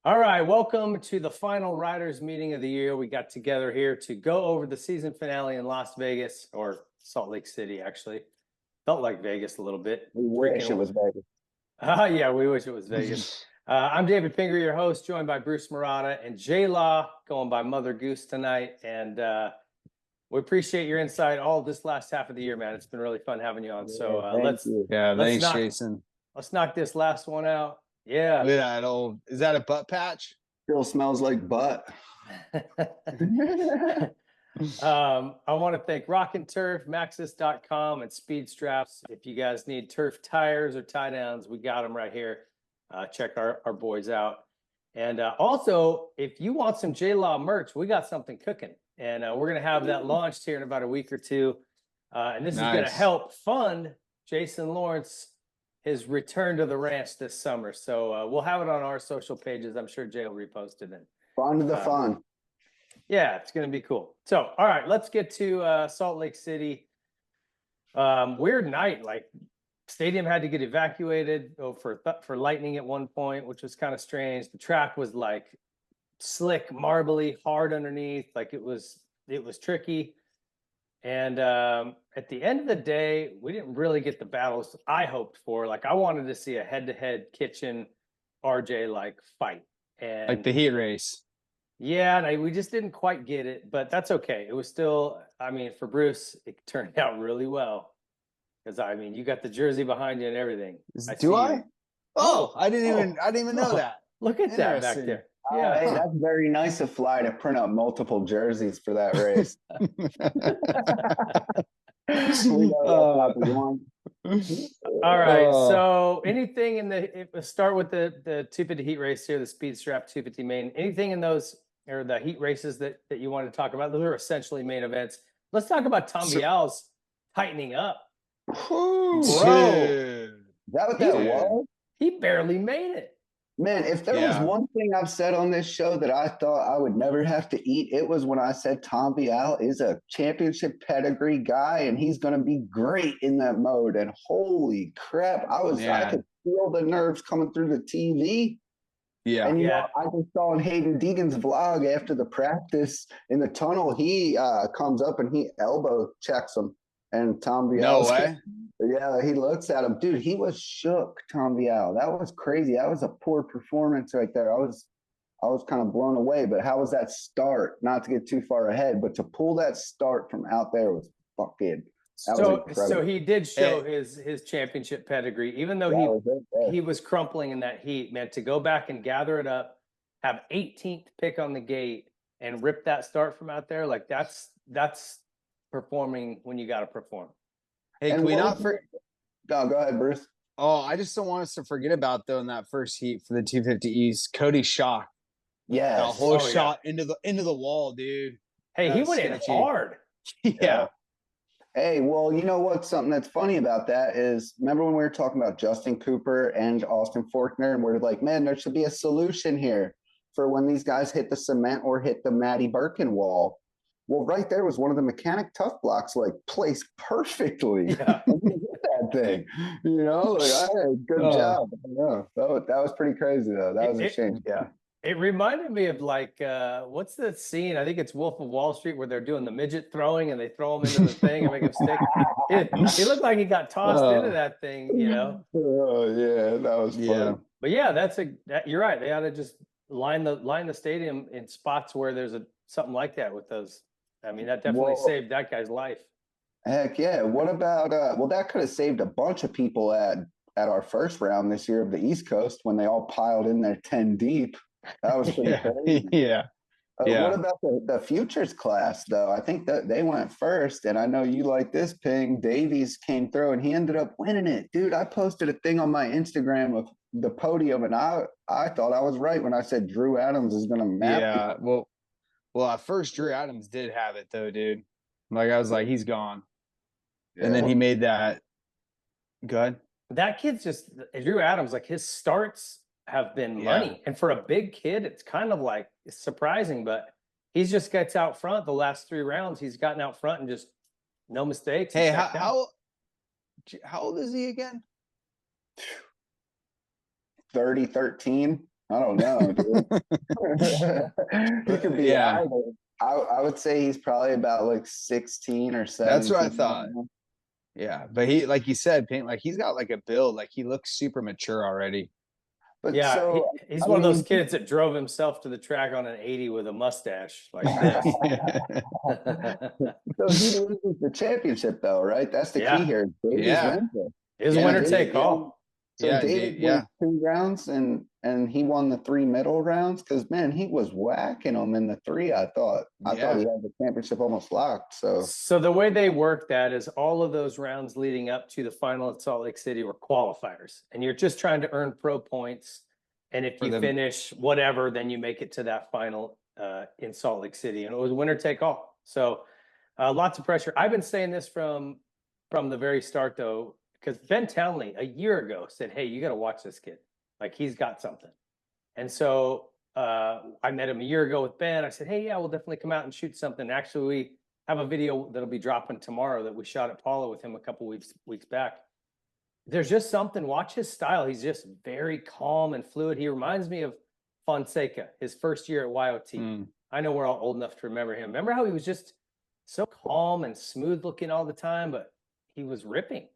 All right, welcome to the final riders meeting of the year. We got together here to go over the season finale in Las Vegas, or Salt Lake City, actually. Felt like Vegas a little bit. We wish it was Vegas. Yeah, we wish it was Vegas. I'm David Finger, your host, joined by Bruce Murata and J Law, going by Mother Goose tonight. And we appreciate your insight all this last half of the year, man. It's been really fun having you on. So Thank you. Thanks, Jason. Let's knock this last one out. Yeah. Look at that is that a butt patch? Still smells like butt. I want to thank Rock and Turf, Maxxis.com, and Speed Straps. If you guys need turf tires or tie downs, we got them right here. Check our boys out. And also, if you want some J-Law merch, we got something cooking. And we're going to have that launched here in about a week or two. And this is going to help fund Jason Lawrence his return to the ranch this summer. So we'll have it on our social pages. I'm sure Jay will repost it. Fun to the fun. Yeah, it's going to be cool. So, all right, let's get to Salt Lake City. Weird night. Like, stadium had to get evacuated for lightning at one point, which was kind of strange. The track was like slick, marbly, hard underneath. Like it was tricky. And at the end of the day, we didn't really get the battles I hoped for. Like I wanted to see a head-to-head Kitchen RJ like fight, and like the heat race. Yeah, and we just didn't quite get it, but that's okay. It was still, I mean, for Bruce, it turned out really well because I mean, you got the jersey behind you and everything. Do I? Oh, I didn't even know that. Look at that back there. Yeah, hey, that's very nice of Fly to print out multiple jerseys for that race. All right. So anything in start with the 250 heat race here, the Speed Strap 250 main. Anything in those or the heat races that you want to talk about? Those are essentially main events. Let's talk about Tom Vialle's tightening up. Bro, is that what that was? He barely made it. Man, if there was one thing I've said on this show that I thought I would never have to eat, it was when I said Tom Vialle is a championship pedigree guy and he's going to be great in that mode. And holy crap, I could feel the nerves coming through the TV. Yeah. And know, I just saw in Hayden Deegan's vlog after the practice in the tunnel, he comes up and he elbow checks him. And Tom Vialle. No way. Yeah, he looks at him. Dude, he was shook, Tom Vialle. That was crazy. That was a poor performance right there. I was kind of blown away. But how was that start? Not to get too far ahead, but to pull that start from out there was fucking so he did show his championship pedigree, even though he was crumpling in that heat, man, to go back and gather it up, have 18th pick on the gate and rip that start from out there, like that's performing when you got to perform. Hey, can we not go ahead, Bruce. Oh, I just don't want us to forget about though in that first heat for the 250 East, Cody Shaw. Yeah, the whole shot into the wall, dude. Hey, he went in hard. Yeah. Hey, well, you know what? Something that's funny about that is, remember when we were talking about Justin Cooper and Austin Forkner, and we're like, man, there should be a solution here for when these guys hit the cement or hit the Maddie Birkin wall. Well, right there was one of the mechanic tough blocks, like placed perfectly. Yeah. That thing, you know, like, hey, good job. Yeah, that was pretty crazy though. That was a shame. Yeah. It reminded me of like, what's that scene? I think it's Wolf of Wall Street where they're doing the midget throwing and they throw him into the thing and make him stick. He looked like he got tossed into that thing, you know? Oh yeah, that was fun. But yeah, you're right. They ought to just line the stadium in spots where there's something like that with those. I mean, that definitely saved that guy's life. Heck yeah. What about that could have saved a bunch of people at our first round this year of the East Coast when they all piled in there 10 deep. That was pretty crazy. Yeah. What about the futures class though? I think that they went first, and I know you like this ping. Davies came through and he ended up winning it. Dude, I posted a thing on my Instagram of the podium, and I thought I was right when I said Drew Adams is gonna map. Yeah, well, at first Drew Adams did have it though, dude. Like I was like, he's gone. Yeah. And then he made that. Good. That kid's just Drew Adams. Like his starts have been money, and for a big kid, it's kind of like it's surprising. But he's just gets out front. The last 3 rounds, he's gotten out front and just no mistakes. Hey, how old is he again? 30, 13. I don't know, dude. He could be Yeah, either. I would say he's probably about like 16 or that's 17. what I thought. Yeah, but he, like you said, Payne, like he's got like a build, like he looks super mature already. But Yeah, so, he's I one of those mean, kids that drove himself to the track on an 80 with a mustache like this. so he loses the championship though, right? That's the key Yeah, here. Davies Yeah, wins it. his yeah, winner take David. all. So Yeah, David yeah. won 2 rounds and he won the 3 middle rounds because man, he was whacking them in the 3. I thought he Yeah. had the championship almost locked. So So the way they work that is all of those rounds leading up to the final at Salt Lake City were qualifiers, and you're just trying to earn pro points. And if For you the- finish whatever, then you make it to that final in Salt Lake City, and it was winner take all. So lots of pressure. I've been saying this from the very start, though, because Ben Townley a year ago said, "Hey, you got to watch this kid. Like he's got something." And so I met him a year ago with Ben. I said, "Hey, yeah, we'll definitely come out and shoot something." Actually, we have a video that'll be dropping tomorrow that we shot at Paula with him a couple weeks back. There's just something. Watch his style. He's just very calm and fluid. He reminds me of Fonseca, his first year at YOT. I know we're all old enough to remember him. Remember how he was just so calm and smooth looking all the time, but he was ripping.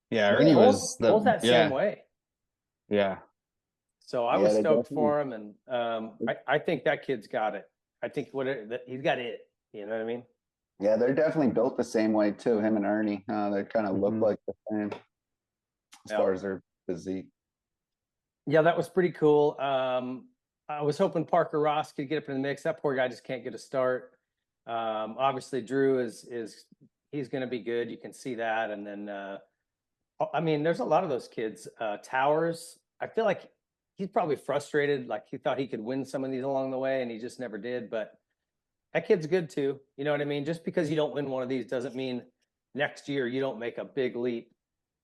Yeah, Ernie was Cole's that same yeah, way. yeah. So I Yeah, was they stoked definitely- for him, and I think that kid's got it. I think he's got it. You know what I mean? yeah, they're definitely built the same way too. Him and Ernie, they kind of look Mhm. like the same as Yeah. far as their physique. Yeah, that was pretty cool. I was hoping Parker Ross could get up in the mix. That poor guy just can't get a start. Obviously, Drew is he's going to be good. You can see that. And then, I mean, there's a lot of those kids. Towers, I feel like he's probably frustrated. Like he thought he could win some of these along the way, and he just never did. But that kid's good too. You know what I mean? Just because you don't win one of these doesn't mean next year you don't make a big leap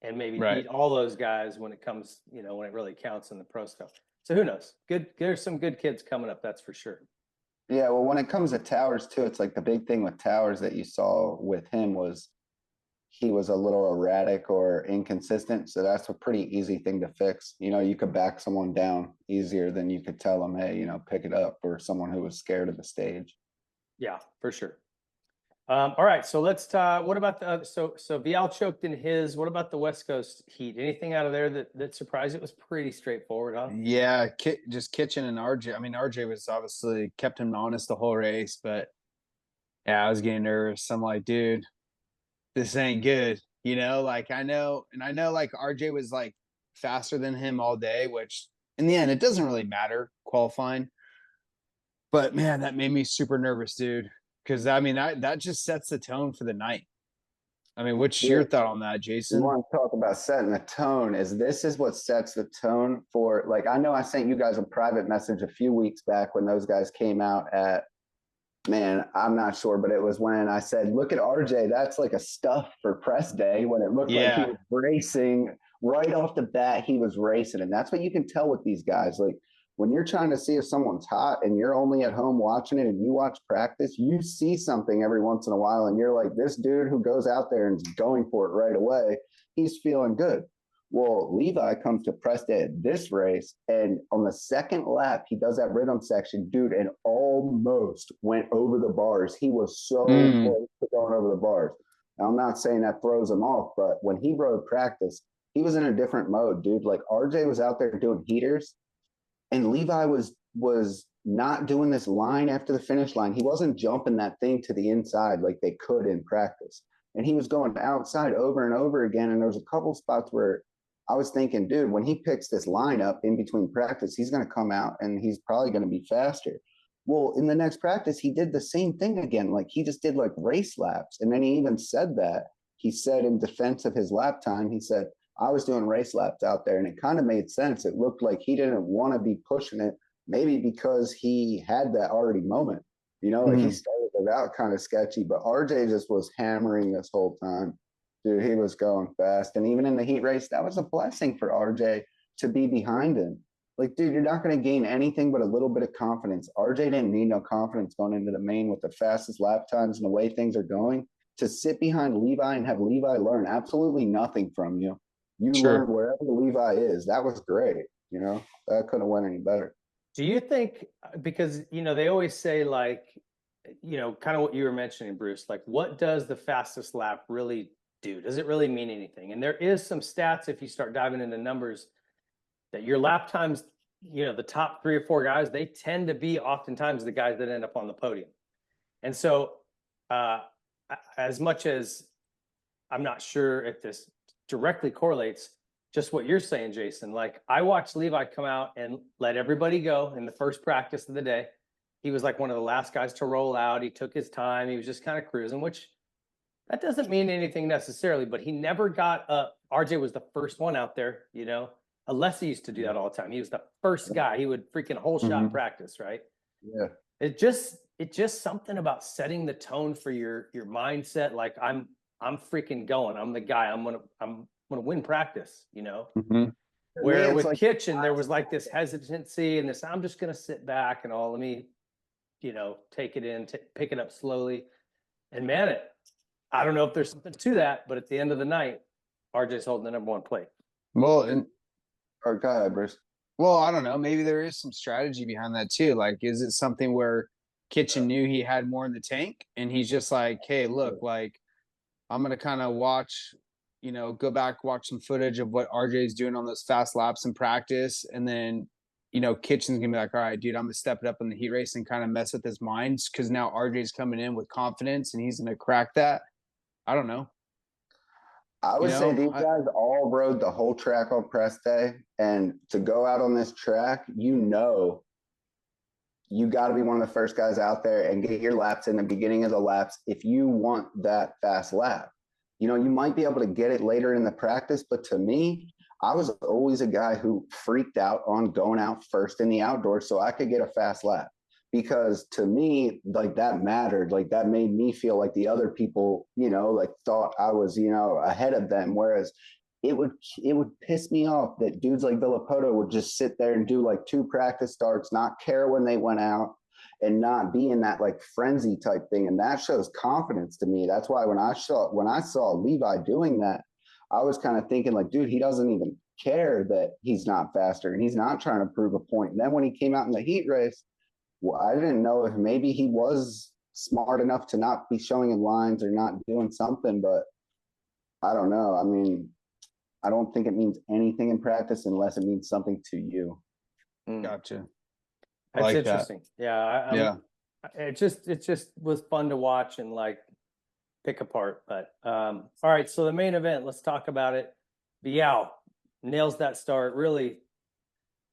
and maybe Right. beat all those guys when it comes, you know, when it really counts in the pro stuff. So who knows? Good. There's some good kids coming up. That's for sure. Yeah, well, when it comes to Towers too, it's like the big thing with Towers that you saw with him was he was a little erratic or inconsistent. So that's a pretty easy thing to fix. You know, you could back someone down easier than you could tell them, hey, you know, pick it up, or someone who was scared of the stage. Yeah, for sure. All right, so let's talk. What about the so Vialle choked in his? What about the West Coast heat? Anything out of there that surprised? It was pretty straightforward, huh? Yeah, just Kitchen and RJ. I mean, RJ was obviously kept him honest the whole race, but yeah, I was getting nervous. I'm like, dude, this ain't good. You know, like I know like RJ was like faster than him all day, which in the end it doesn't really matter qualifying. But man, that made me super nervous, dude. Because I mean, that just sets the tone for the night. I mean, what's your thought on that, You Jason? want to talk about setting the tone this is what sets the tone for, like, I know I sent you guys a private message a few weeks back when those guys came out at, man, I'm not sure, but it was when I said, look at RJ, that's like a stuff for press day, when it looked like he Yeah. was racing right off the bat. He was racing. And that's what you can tell with these guys. Like when you're trying to see if someone's hot and you're only at home watching it and you watch practice, you see something every once in a while and you're like, this dude who goes out there and is going for it right away, he's feeling good. Well, Levi comes to press day at this race, and on the second lap, he does that rhythm section, dude, and almost went over the bars. He was so close to going over the bars. Now, I'm not saying that throws him off, but when he rode practice, he was in a different mode, dude. Like RJ was out there doing heaters, and Levi was not doing this line after the finish line. He wasn't jumping that thing to the inside like they could in practice. And he was going outside over and over again. And there was a couple spots where I was thinking, dude, when he picks this lineup in between practice, he's going to come out and he's probably going to be faster. Well, in the next practice, he did the same thing again. Like he just did like race laps. And then he even said that. He said in defense of his lap time, he said, I was doing race laps out there. And it kind of made sense. It looked like he didn't want to be pushing it, maybe because he had that already moment. You know, like he started it out kind of sketchy, but RJ just was hammering this whole time. Dude, he was going fast. And even in the heat race, that was a blessing for RJ to be behind him. Like, dude, you're not going to gain anything but a little bit of confidence. RJ didn't need no confidence going into the main with the fastest lap times and the way things are going. To sit behind Levi and have Levi learn absolutely nothing from you. You learn wherever Levi is. That was great. You know, that couldn't have went any better. Do you think, because, they always say like, kind of what you were mentioning, Bruce, like what does the fastest lap really do? Does it really mean anything? And there is some stats, if you start diving into numbers, that your lap times, the top 3 or 4 guys, they tend to be oftentimes the guys that end up on the podium. And so, as much as I'm not sure if this directly correlates, just what you're saying, Jason, like I watched Levi come out and let everybody go in the first practice of the day. He was like one of the last guys to roll out. He took his time. He was just kind of cruising, which that doesn't mean anything necessarily, but he never got up. RJ was the first one out there, Alessi used to do that all the time. He was the first guy. He would freaking whole shot practice, right? Yeah. It just something about setting the tone for your mindset. Like I'm freaking going. I'm the guy. I'm gonna win practice, Where with like, Kitchen, there was like this hesitancy and this, I'm just gonna sit back and let me, take it in, pick it up slowly. And man, I don't know if there's something to that, but at the end of the night, RJ's holding the number 1 plate. Well, go ahead, Bruce. Well, I don't know. Maybe there is some strategy behind that too. Like, is it something where Kitchen knew he had more in the tank and he's just like, hey, look, like I'm going to kind of watch, go back, watch some footage of what RJ's doing on those fast laps in practice. And then, Kitchen's going to be like, all right, dude, I'm going to step it up in the heat race and kind of mess with his mind because now RJ's coming in with confidence and he's going to crack that. I don't know. I would say these guys all rode the whole track on press day. And to go out on this track, you got to be one of the first guys out there and get your laps in the beginning of the laps if you want that fast lap. You might be able to get it later in the practice, but to me, I was always a guy who freaked out on going out first in the outdoors so I could get a fast lap. Because to me, like that mattered, like that made me feel like the other people, like thought I was, ahead of them. Whereas it would piss me off that dudes like Villapoto would just sit there and do like 2 practice starts, not care when they went out and not be in that like frenzy type thing. And that shows confidence to me. That's why when I saw Levi doing that, I was kind of thinking like, dude, he doesn't even care that he's not faster and he's not trying to prove a point. And then when he came out in the heat race, well, I didn't know if maybe he was smart enough to not be showing in lines or not doing something, but I don't know. I mean, I don't think it means anything in practice unless it means something to you. Gotcha. That's like interesting. That. Yeah. It just was fun to watch and like pick apart. But all right, so the main event, let's talk about it. Vialle nails that start, really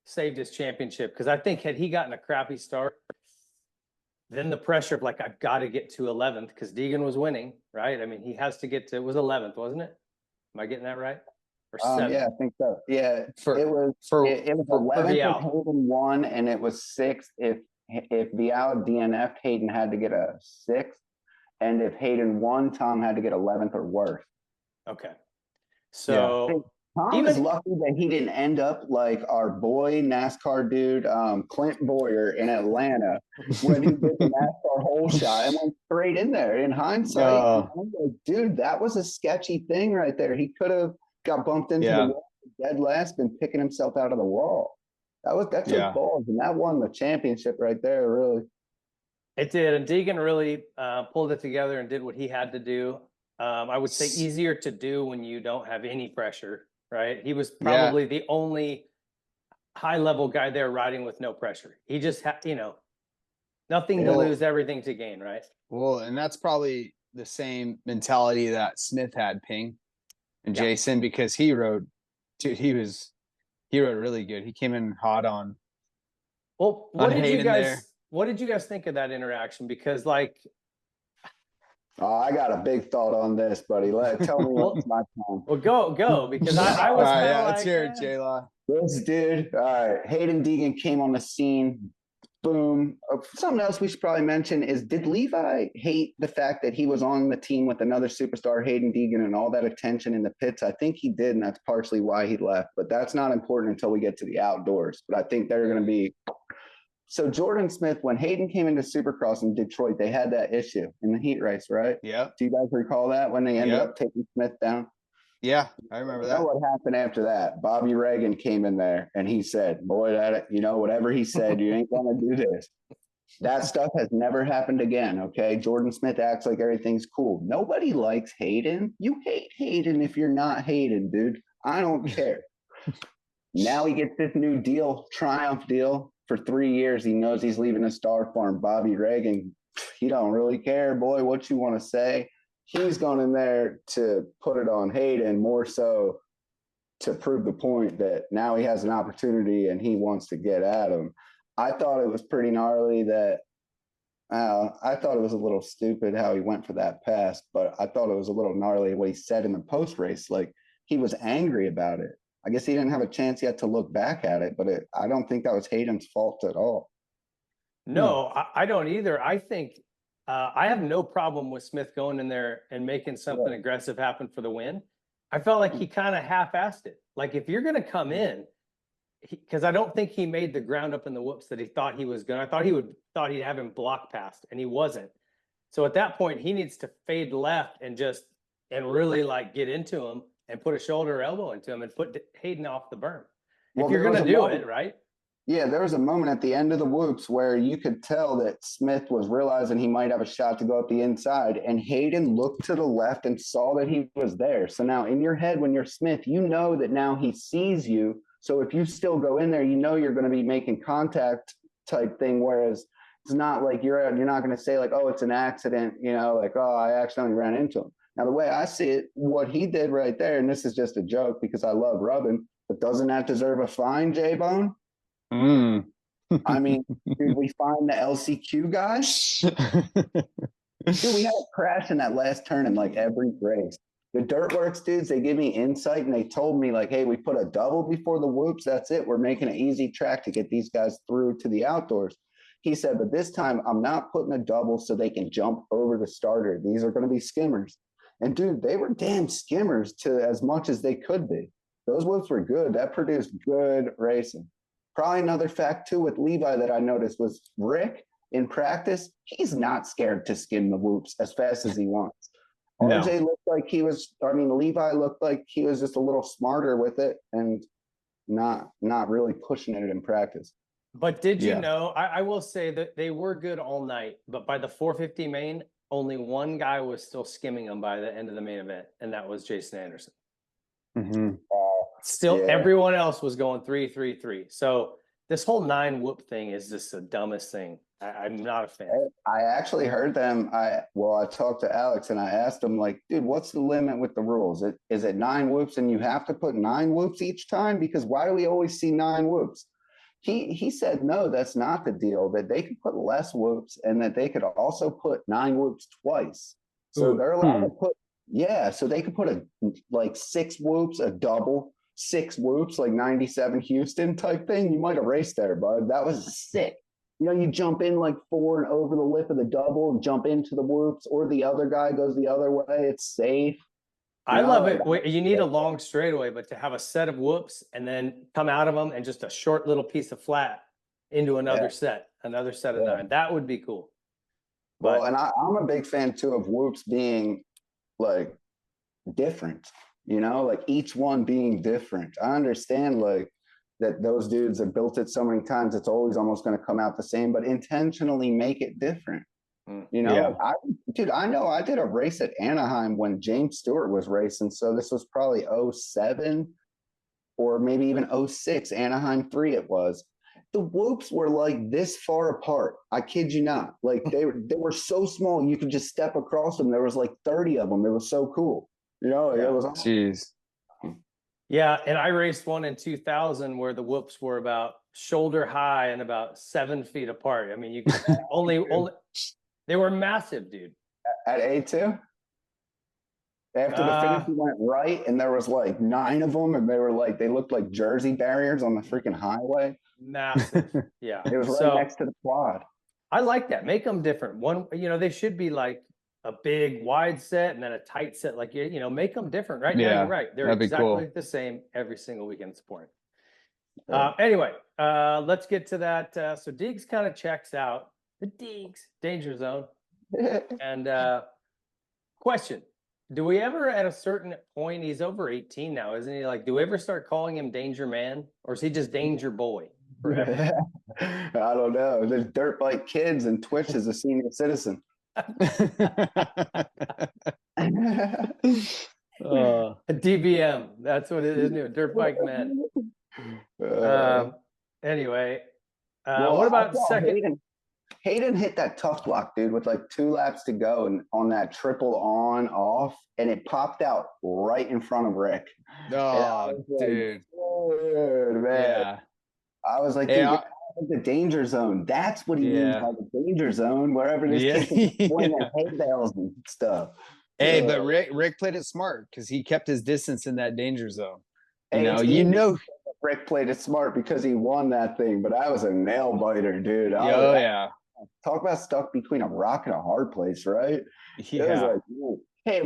saved his championship, because I think had he gotten a crappy start, then the pressure of like, I've got to get to 11th because Deegan was winning, right? I mean, he has to get to, it was 11th, wasn't it? Am I getting that right? Or 7th? Yeah, I think so. Yeah, it was 11th if Hayden won, and it was 6th if Vialle DNF'd, Hayden had to get a 6th, and if Hayden won, Tom had to get 11th or worse. Okay, so Tom is lucky that he didn't end up like our boy NASCAR dude, Clint Boyer in Atlanta, when he did the NASCAR whole shot and went straight in there. In hindsight, I'm like, dude, that was a sketchy thing right there. He could have got bumped into the wall, dead last, and picking himself out of the wall. That took balls, and that won the championship right there, really. It did, and Deegan really pulled it together and did what he had to do. I would say easier to do when you don't have any pressure, right? He was probably the only high-level guy there riding with no pressure. He just had, nothing to lose, everything to gain, right? Well, and that's probably the same mentality that Smith had, Ping and Jason, because he rode really good. He came in hot on. Well, what did you guys think of that interaction? Because like, I got a big thought on this, buddy. Tell me what's my time. Well, go because I was all right, like, let's hear it, J-Law. This dude, all right. Hayden Deegan came on the scene. Boom. Something else we should probably mention is, did Levi hate the fact that he was on the team with another superstar, Hayden Deegan, and all that attention in the pits? I think he did, and that's partially why he left. But that's not important until we get to the outdoors. But I think they're going to be. So Jordan Smith, when Hayden came into Supercross in Detroit, they had that issue in the heat race, right? Yeah. Do you guys recall that when they ended up taking Smith down? Yeah, I remember You know that. what happened after that? Bobby Reagan came in there and he said, boy, that, whatever he said, you ain't going to do this. That stuff has never happened again. Okay. Jordan Smith acts like everything's cool. Nobody likes Hayden. You hate Hayden if you're not Hayden, dude. I don't care. Now he gets this new deal, Triumph deal for 3 years. He knows he's leaving a star farm. Bobby Reagan, he don't really care, boy, what you want to say. He's gone in there to put it on Hayden more so to prove the point that now he has an opportunity and he wants to get at him. I thought it was pretty gnarly that I thought it was a little stupid how he went for that pass, but I thought it was a little gnarly what he said in the post race. Like he was angry about it. I guess he didn't have a chance yet to look back at it, but I don't think that was Hayden's fault at all. No, I don't either. I think I have no problem with Smith going in there and making something aggressive happen for the win. I felt like he kind of half-assed it. Like if you're going to come in, because I don't think he made the ground up in the whoops that he thought he was going. I thought he'd have him block past, and he wasn't. So at that point, he needs to fade left and really like get into him and put a shoulder or elbow into him and put Hayden off the berm. If you're going to do it, right? Yeah, there was a moment at the end of the whoops where you could tell that Smith was realizing he might have a shot to go up the inside, and Hayden looked to the left and saw that he was there. So now in your head, when you're Smith, you know that now he sees you. So if you still go in there, you know you're going to be making contact type thing, whereas it's not like you're not going to say like, oh, it's an accident, like, oh, I accidentally ran into him. Now, the way I see it, what he did right there, and this is just a joke because I love rubbing, but doesn't that deserve a fine, J-Bone? I mean, did we find the LCQ guys? Dude, we had a crash in that last turn in like every race. The Dirtworks dudes, they give me insight and they told me like, hey, we put a double before the whoops. That's it. We're making an easy track to get these guys through to the outdoors. He said, but this time I'm not putting a double so they can jump over the starter. These are going to be skimmers. And dude, they were damn skimmers to as much as they could be. Those whoops were good. That produced good racing. Probably another fact too with Levi that I noticed was Rick in practice, he's not scared to skim the whoops as fast as he wants. No. RJ looked like Levi looked like he was just a little smarter with it and not really pushing it in practice. But did you know, I will say that they were good all night, but by the 450 main, only one guy was still skimming them by the end of the main event, and that was Jason Anderson. Everyone else was going 3-3-3. So this whole 9 whoop thing is just the dumbest thing. I'm not a fan. I actually heard them. I talked to Alex and I asked him like, dude, what's the limit with the rules? Is it 9 whoops and you have to put 9 whoops each time? Because why do we always see 9 whoops? He said, no, that's not the deal, that they could put less whoops and that they could also put 9 whoops twice. So they're allowed to put, so they could put like 6 whoops, a double, 6 whoops, like 97 Houston type thing. You might have raced there, bud. That was sick. You jump in like 4 and over the lip of the double and jump into the whoops, or the other guy goes the other way. It's safe. I love it. You need a long straightaway, but to have a set of whoops and then come out of them and just a short little piece of flat into another set of 9, that would be cool. But, and I'm a big fan too of whoops being like different, like each one being different. I understand like that those dudes have built it so many times, it's always almost going to come out the same, but intentionally make it different. I know I did a race at Anaheim when James Stewart was racing. So this was probably 07 or maybe even 06, Anaheim 3 it was. The whoops were like this far apart. I kid you not. Like they were so small you could just step across them. There was like 30 of them. It was so cool. It was jeez. Yeah, and I raced one in 2000 where the whoops were about shoulder high and about 7 feet apart. I mean, you could only they were massive, dude. At A2? After the finish, we went right, and there was like 9 of them, and they looked like Jersey barriers on the freaking highway. Massive, yeah. It was right next to the quad. I like that. Make them different. One, they should be like a big wide set and then a tight set. Like make them different. Right now, you're right. They're exactly the same every single weekend. It's boring. Anyway, let's get to that. So Deegs kind of checks out. The Deegs danger zone. And question: Do we ever at a certain point, he's over 18 now, isn't he? Like, do we ever start calling him Danger Man, or is he just Danger Boy forever? I don't know. There's dirt bike kids and Twitch is a senior citizen. DBM, that's what it is, isn't it? Dirt Bike Man. Anyway, well, what I about saw second? Hayden hit that tough block, dude, with like 2 laps to go and on that triple on off, and it popped out right in front of Rick. Oh, dude. Dude, man. Yeah. I was like, Hey, dude, get out of the danger zone. That's what he means Yeah. by the danger zone, wherever this Yeah. kid is pointing Yeah. at hay bales and stuff. Hey, but Rick played it smart because he kept his distance in that danger zone. Rick played it smart because he won that thing, but I was a nail biter, dude. Yeah. Talk about stuck between a rock and a hard place, right? Yeah. It was like, hey,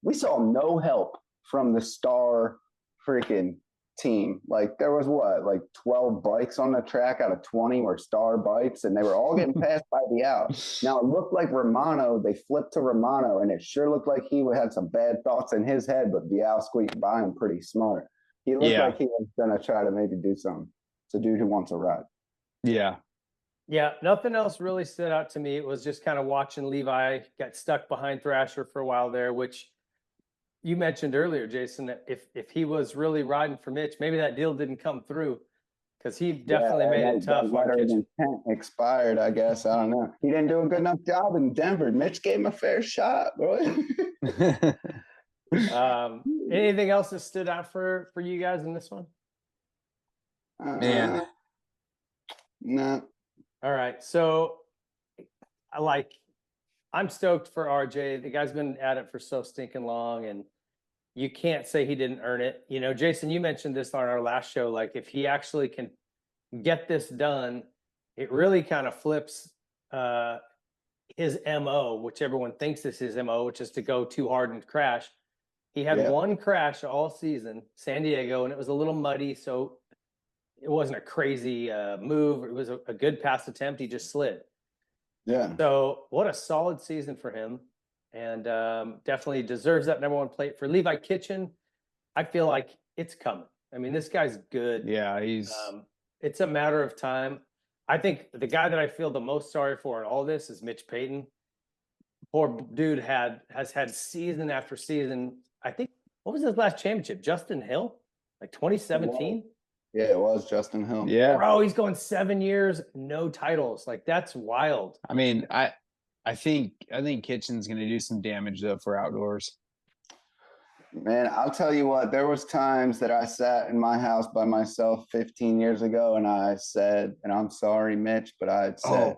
we saw no help from the star freaking team. Like there was like 12 bikes on the track out of 20 were star bikes, and they were all getting passed by Vialle. Now it looked like Romano, they flipped to Romano, and it sure looked like he had some bad thoughts in his head, but Vialle squeaked by him pretty smart. He looked like he was gonna try to maybe do something. It's a dude who wants a ride. Yeah. Yeah, nothing else really stood out to me. It was just kind of watching Levi get stuck behind Thrasher for a while there, which you mentioned earlier, Jason, that if he was really riding for Mitch, maybe that deal didn't come through because he definitely made it tough on Kitchen. Expired, I guess. I don't know. He didn't do a good enough job in Denver. Mitch gave him a fair shot, bro. Anything else that stood out for you guys in this one? Man. No. All right. So I'm stoked for RJ. The guy's been at it for so stinking long, and you can't say he didn't earn it. You know, Jason, you mentioned this on our last show. Like, if he actually can get this done, it really kind of flips his MO, which everyone thinks is his MO, which is to go too hard and crash. He had one crash all season, San Diego, and it was a little muddy, so it wasn't a crazy move. It was a good pass attempt. He just slid. Yeah. So what a solid season for him, and definitely deserves that #1 plate. For Levi Kitchen, I feel like it's coming. I mean, this guy's good. Yeah, he's. It's a matter of time. I think the guy that I feel the most sorry for in all this is Mitch Payton. Poor dude has had season after season. I think, what was his last championship? Justin Hill, like 2017. Yeah, it was Justin Hill. Yeah, bro, he's going 7 years, no titles. Like, that's wild. I mean, I think Kitchen's going to do some damage though for outdoors. Man, I'll tell you what, there was times that I sat in my house by myself 15 years ago and I said, and I'm sorry, Mitch, but I'd said,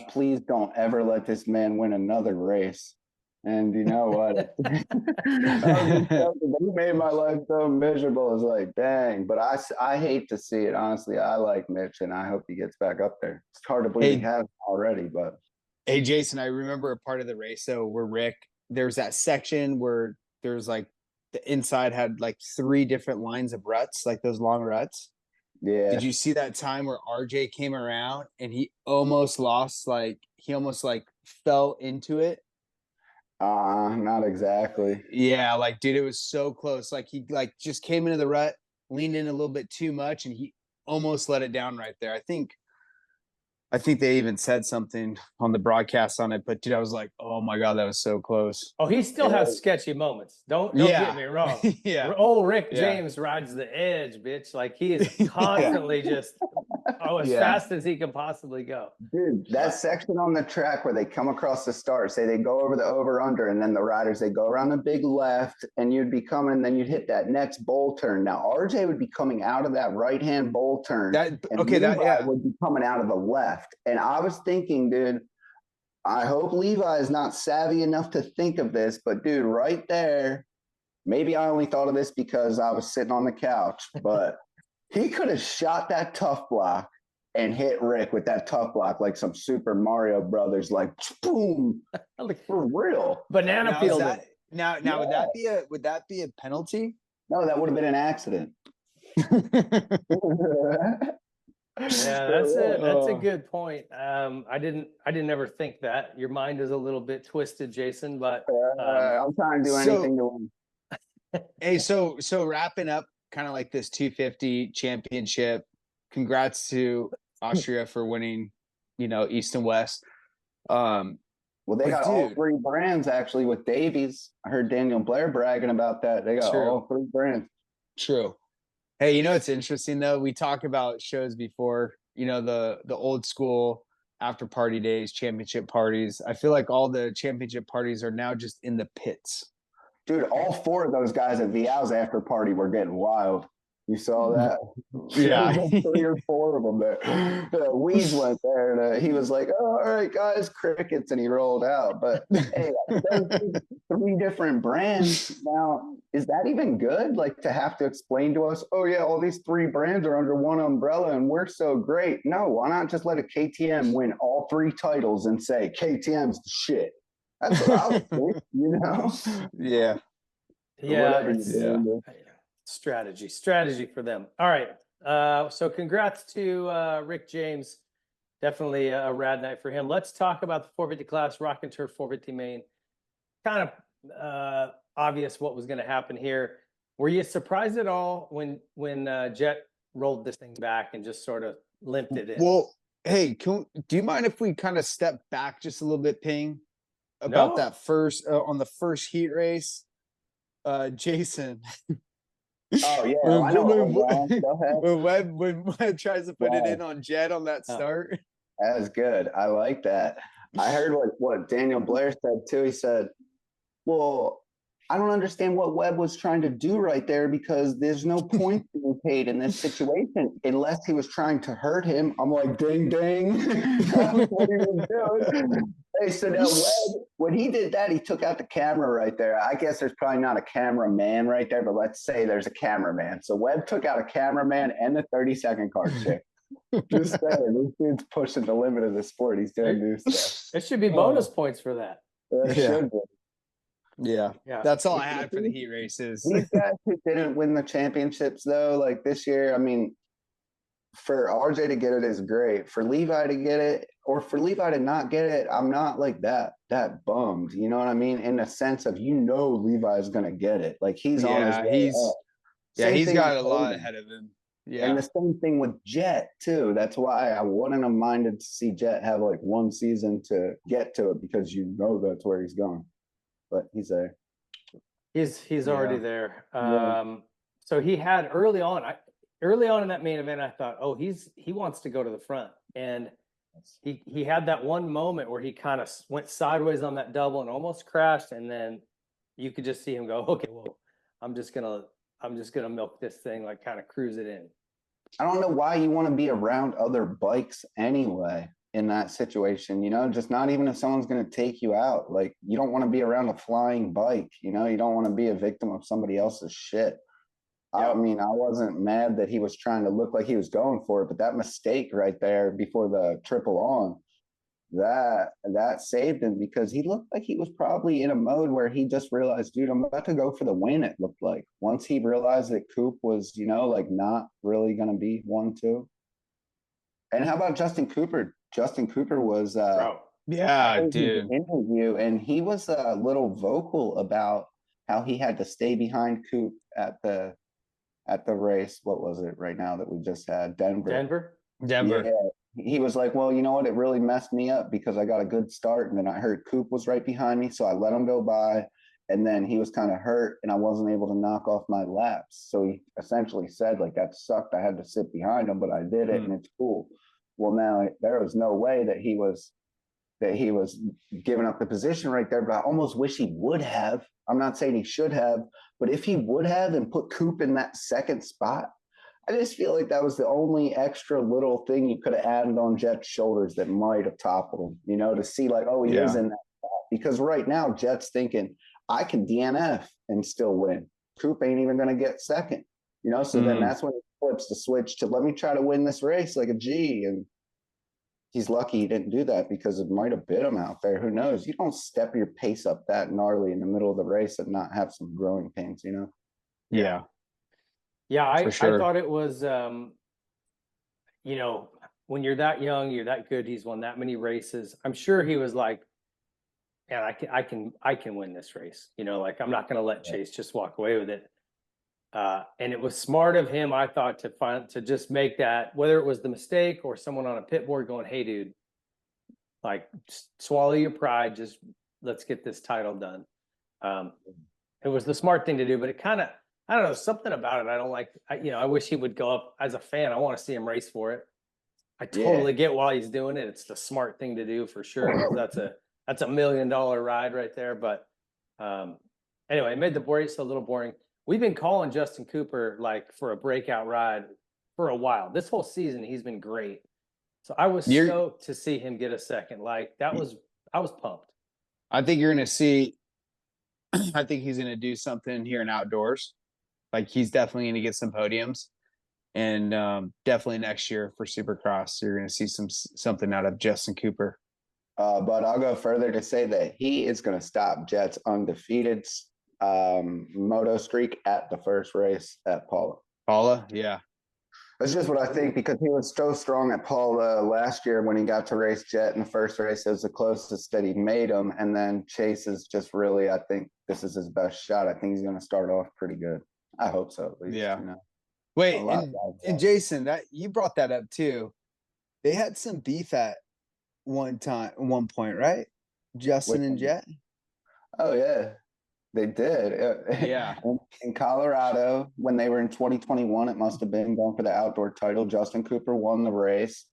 please don't ever let this man win another race. And you know what? He made my life so miserable. It's like, dang. But I hate to see it. Honestly, I like Mitch, and I hope he gets back up there. It's hard to believe he has already, but. Hey, Jason, I remember a part of the race, though, where Rick, there's that section where there's like the inside had like 3 different lines of ruts, like those long ruts. Yeah. Did you see that time where RJ came around and he almost lost, he almost fell into it? Not exactly. Yeah, dude, it was so close. He just came into the rut, leaned in a little bit too much, and he almost let it down right there. I think they even said something on the broadcast on it, but dude, I was like, oh my God, that was so close. Oh, he still has sketchy moments. Don't get me wrong. Yeah. Old Rick James rides the edge, bitch. Like, he is constantly just as fast as he can possibly go. Dude, that section on the track where they come across the start, say they go over the over-under, and then the riders, they go around the big left, and you'd be coming, then you'd hit that next bowl turn. Now, RJ would be coming out of that right-hand bowl turn. Levi would be coming out of the left. And I was thinking, dude, I hope Levi is not savvy enough to think of this, but dude, right there, maybe I only thought of this because I was sitting on the couch, but he could have shot that tough block and hit Rick with that tough block like some Super Mario Brothers, like boom, for real. Banana peel. Now, would that be a penalty? No, that would have been an accident. Yeah, that's it. That's a Oh. good point. I didn't ever think that. Your mind is a little bit twisted, Jason, but I'm trying to do So anything to win. hey, so wrapping up kind of like this 250 championship. Congrats to Austria for winning, East and West. Well, they But got all dude, three brands actually with Davies. I heard Daniel Blair bragging about that. They got true, all three brands. true. Hey, it's interesting though. We talk about shows before, the old school after party days, championship parties. I feel like all the championship parties are now just in the pits. Dude, all four of those guys at Vialle's after party were getting wild. You saw that? There was Yeah. like 3 or 4 of them there. Weeds went there, and he was like, "Oh, all right, guys, crickets," and he rolled out. But hey, those 3 different brands. Now, is that even good? Like to have to explain to us, "Oh yeah, all these 3 brands are under one umbrella, and we're so great." No, why not just let a KTM win all 3 titles and say KTM's the shit? That's what I would think, you know? Yeah. yeah, Whatever it's you're doing. strategy for them. All right. So congrats to Rick James. Definitely a rad night for him. Let's talk about the 450 class, Rock and Turf 450 main. Kind of obvious what was going to happen here. Were you surprised at all when Jett rolled this thing back and just sort of limped it in? Well, hey, do you mind if we kind of step back just a little bit, Ping, about No. that first on the first heat race? Jason. Oh yeah, I know. Go ahead. when Webb tries to put it in on Jett on that start. That's good. I like that. I heard what Daniel Blair said too. He said, "Well, I don't understand what Webb was trying to do right there because there's no points being paid in this situation unless he was trying to hurt him." I'm like, ding, ding. That's what he was doing. Hey, so now Webb, when he did that, he took out the camera right there. I guess there's probably not a cameraman right there, but let's say there's a cameraman. So Webb took out a cameraman and the 30-second card chick. Just saying, this dude's pushing the limit of the sport. He's doing new stuff. It should be bonus points for that. It should be. Yeah. That's all I had for the heat races. These guys who didn't win the championships, though, like this year, I mean, for RJ to get it is great. For Levi to get it, or for Levi to not get it, I'm not like that bummed. You know what I mean? In the sense of, Levi's gonna get it. Like he's on his way up. He's got a lot ahead of him. Yeah. And the same thing with Jett too. That's why I wouldn't have minded to see Jett have like one season to get to it because that's where he's going. But he's there. He's already there. So he had early on in that main event, I thought, oh, he wants to go to the front. And he had that one moment where he kind of went sideways on that double and almost crashed. And then you could just see him go, okay, well, I'm just gonna milk this thing, like kind of cruise it in. I don't know why you want to be around other bikes anyway in that situation, just not even if someone's going to take you out. Like you don't want to be around a flying bike, you don't want to be a victim of somebody else's shit. I mean, I wasn't mad that he was trying to look like he was going for it, but that mistake right there before the triple on, that saved him because he looked like he was probably in a mode where he just realized, dude, I'm about to go for the win. It looked like once he realized that Coop was, like not really going to be 1-2. And how about Justin Cooper? Justin Cooper was, dude, interview, and he was a little vocal about how he had to stay behind Coop at the race. What was it right now that we just had? Denver. Yeah. He was like, well, you know what? It really messed me up because I got a good start and then I heard Coop was right behind me. So I let him go by and then he was kind of hurt and I wasn't able to knock off my laps. So he essentially said like, that sucked. I had to sit behind him, but I did it and it's cool. Well, now there was no way that he was giving up the position right there, but I almost wish he would have. I'm not saying he should have, but if he would have and put Coop in that second spot, I just feel like that was the only extra little thing you could have added on Jett's shoulders that might have toppled him, to see like, oh, he is in that spot. Because right now, Jett's thinking, I can DNF and still win. Coop ain't even going to get second, so then that's when he flips the switch to let me try to win this race like a G. And he's lucky he didn't do that because it might have bit him out there. Who knows? You don't step your pace up that gnarly in the middle of the race and not have some growing pains, Yeah. Yeah, I sure. thought it was you know, when you're that young, you're that good, he's won that many races. I'm sure he was like, man, I can win this race. You know, like I'm not going to let Chase just walk away with it. And it was smart of him, I thought, to just make that, whether it was the mistake or someone on a pit board going, "Hey, dude, like just swallow your pride. Just let's get this title done." It was the smart thing to do, but it kind of, I don't know, something about it I don't like. I wish he would go up. As a fan, I want to see him race for it. I totally get why he's doing it. It's the smart thing to do for sure. That's a $1 million ride right there. But anyway, it made the race a little boring. We've been calling Justin Cooper like for a breakout ride for a while. This whole season, he's been great. So I was stoked to see him get a second. Like I was pumped. I think you're going to see, I think he's going to do something here in outdoors. Like he's definitely going to get some podiums. And definitely next year for Supercross, you're going to see something out of Justin Cooper. But I'll go further to say that he is going to stop Jett's undefeated moto streak at the first race at Paula. Paula, yeah. That's just what I think, because he was so strong at Paula last year when he got to race Jett in the first race. It was the closest that he made him. And then Chase is just really, I think this is his best shot. I think he's going to start off pretty good. I hope so, at least. Yeah. You know? Wait, and Jason, that you brought that up too. They had some beef at one point, right? Justin and Jett. Oh yeah, they did. Yeah. In Colorado, when they were in 2021, it must have been going for the outdoor title. Justin Cooper won the race,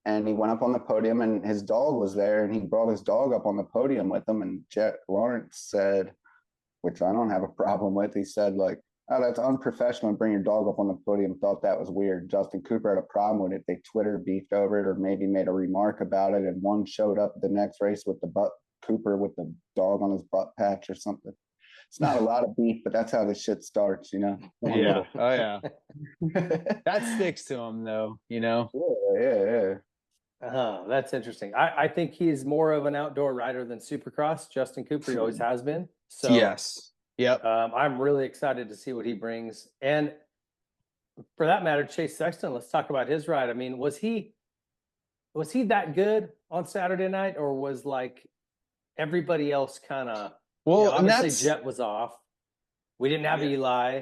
and he went up on the podium, and his dog was there, and he brought his dog up on the podium with him. And Jett Lawrence said, which I don't have a problem with, he said, like, "Oh, that's unprofessional and bring your dog up on the podium." Thought that was weird. Justin Cooper had a problem with it. They Twitter beefed over it, or maybe made a remark about it. And one showed up the next race with Cooper with the dog on his butt patch or something. It's not a lot of beef, but that's how this shit starts, you know? Yeah. Oh yeah. That sticks to him though, you know? Yeah. That's interesting. I think he's more of an outdoor rider than Supercross. Justin Cooper, he always has been. So yes. Yep. I'm really excited to see what he brings. And for that matter, Chase Sexton, let's talk about his ride. I mean, was he that good on Saturday night, or was like everybody else kind of, obviously Jett was off. We didn't have Eli,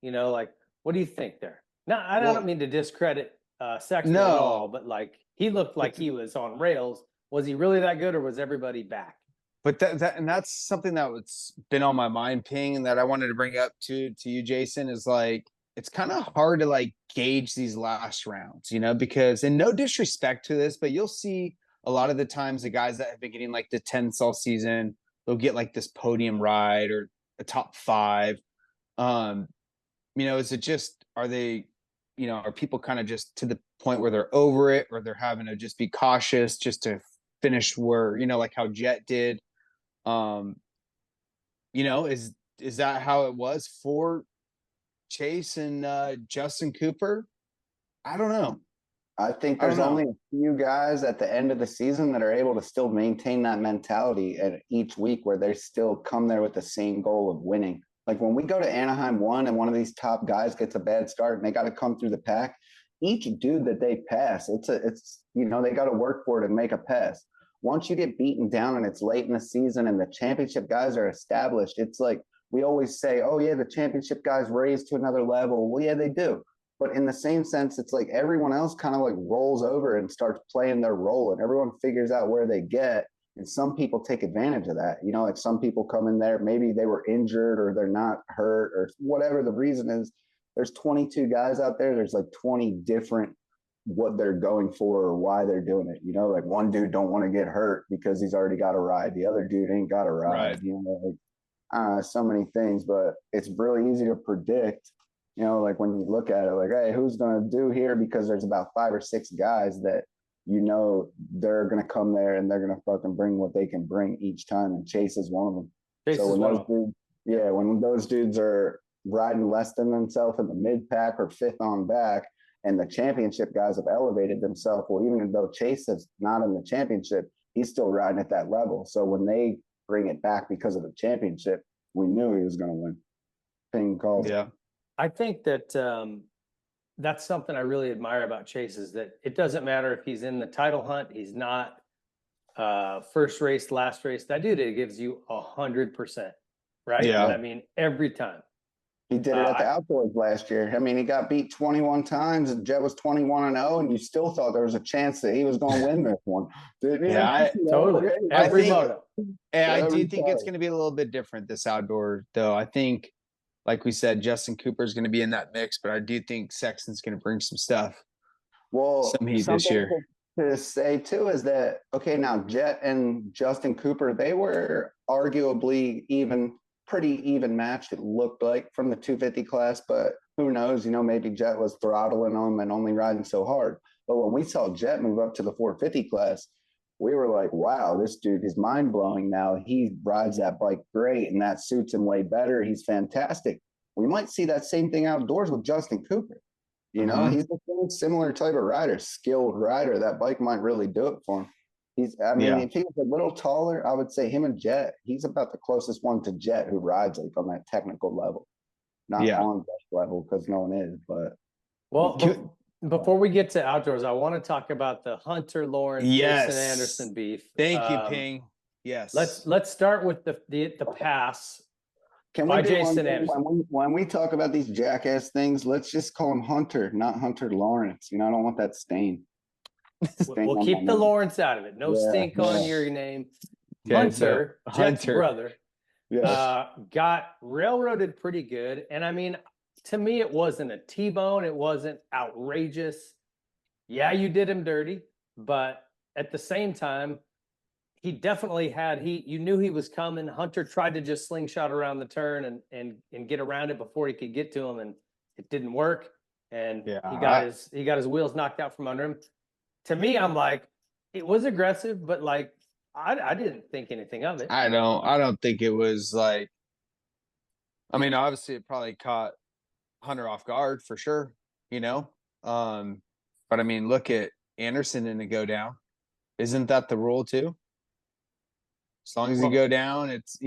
like, what do you think there? Now, I don't mean to discredit Sexton at all, but like he looked like he was on rails. Was he really that good, or was everybody back? But that's something that's been on my mind, Ping, and that I wanted to bring up to you, Jason, is like, it's kind of hard to like gauge these last rounds, because, and no disrespect to this, but you'll see a lot of the times the guys that have been getting like the 10th all season, they'll get like this podium ride or a top 5. Is it just, are they, are people kind of just to the point where they're over it, or they're having to just be cautious just to finish where, like how Jett did? Is that how it was for Chase and Justin Cooper? I don't know. I think there's only a few guys at the end of the season that are able to still maintain that mentality at each week, where they still come there with the same goal of winning. Like when we go to Anaheim 1 and one of these top guys gets a bad start and they got to come through the pack, each dude that they pass, it's they got to work for it and make a pass. Once you get beaten down and it's late in the season and the championship guys are established, it's like we always say, oh yeah, the championship guys raised to another level. Well, yeah, they do. But in the same sense, it's like everyone else kind of like rolls over and starts playing their role, and everyone figures out where they get. And some people take advantage of that. Like some people come in there, maybe they were injured or they're not hurt or whatever the reason is. There's 22 guys out there. There's like 20 different what they're going for or why they're doing it. Like one dude don't want to get hurt because he's already got a ride. The other dude ain't got a ride. Right. So many things, but it's really easy to predict. Like when you look at it, like, hey, who's going to do here? Because there's about 5 or 6 guys that, they're going to come there and they're going to fucking bring what they can bring each time. And Chase is one of them. When those dudes are riding less than themselves in the mid pack or 5th on back, and the championship guys have elevated themselves, well, even though Chase is not in the championship, he's still riding at that level. So when they bring it back because of the championship, we knew he was going to win. Thing called. Yeah. I think that that's something I really admire about Chase is that it doesn't matter if he's in the title hunt, he's not, first race, last race, that dude, it gives you 100%, right? Yeah. I mean, every time. He did it at the outdoors last year. I mean, he got beat 21 times and Jett was 21-0, and you still thought there was a chance that he was going to win this one. Didn't you? Yeah, Totally. Every think- moto. And I do Every think it's time. going to be a little bit different this outdoor, though. I think, like we said, Justin Cooper is going to be in that mix, but I do think Sexton's going to bring some stuff. Well, Some heat this something year. to say too is that, okay, now Jett and Justin Cooper, they were arguably pretty even matched, it looked like, from the 250 class, but who knows, maybe Jett was throttling them and only riding so hard. But when we saw Jett move up to the 450 class, we were like, wow, this dude is mind blowing now. He rides that bike great and that suits him way better. He's fantastic. We might see that same thing outdoors with Justin Cooper. He's the same similar type of rider, skilled rider. That bike might really do it for him. If he was a little taller, I would say him and Jett, he's about the closest one to Jett who rides like on that technical level. Not on best level because no one is, but. Well, before we get to outdoors, I want to talk about the Hunter Lawrence, Jason Anderson beef. Thank you, Ping. Yes. Let's start with the pass. Can by we do Jason Anderson. when we talk about these jackass things, let's just call him Hunter, not Hunter Lawrence. I don't want that stain. We'll keep the Lawrence out of it. No stink on your name. Hunter, Jett's brother, got railroaded pretty good. And I mean, to me, it wasn't a T-bone. It wasn't outrageous. Yeah, you did him dirty, but at the same time, he definitely you knew he was coming. Hunter tried to just slingshot around the turn and get around it before he could get to him, and it didn't work. And he got his wheels knocked out from under him. To me, I'm like, it was aggressive, but like, I didn't think anything of it. I don't think it was like, I mean, obviously it probably caught Hunter off guard for sure, but I mean, look at Anderson in a go down. Isn't that the rule too? As long as you go down, it's,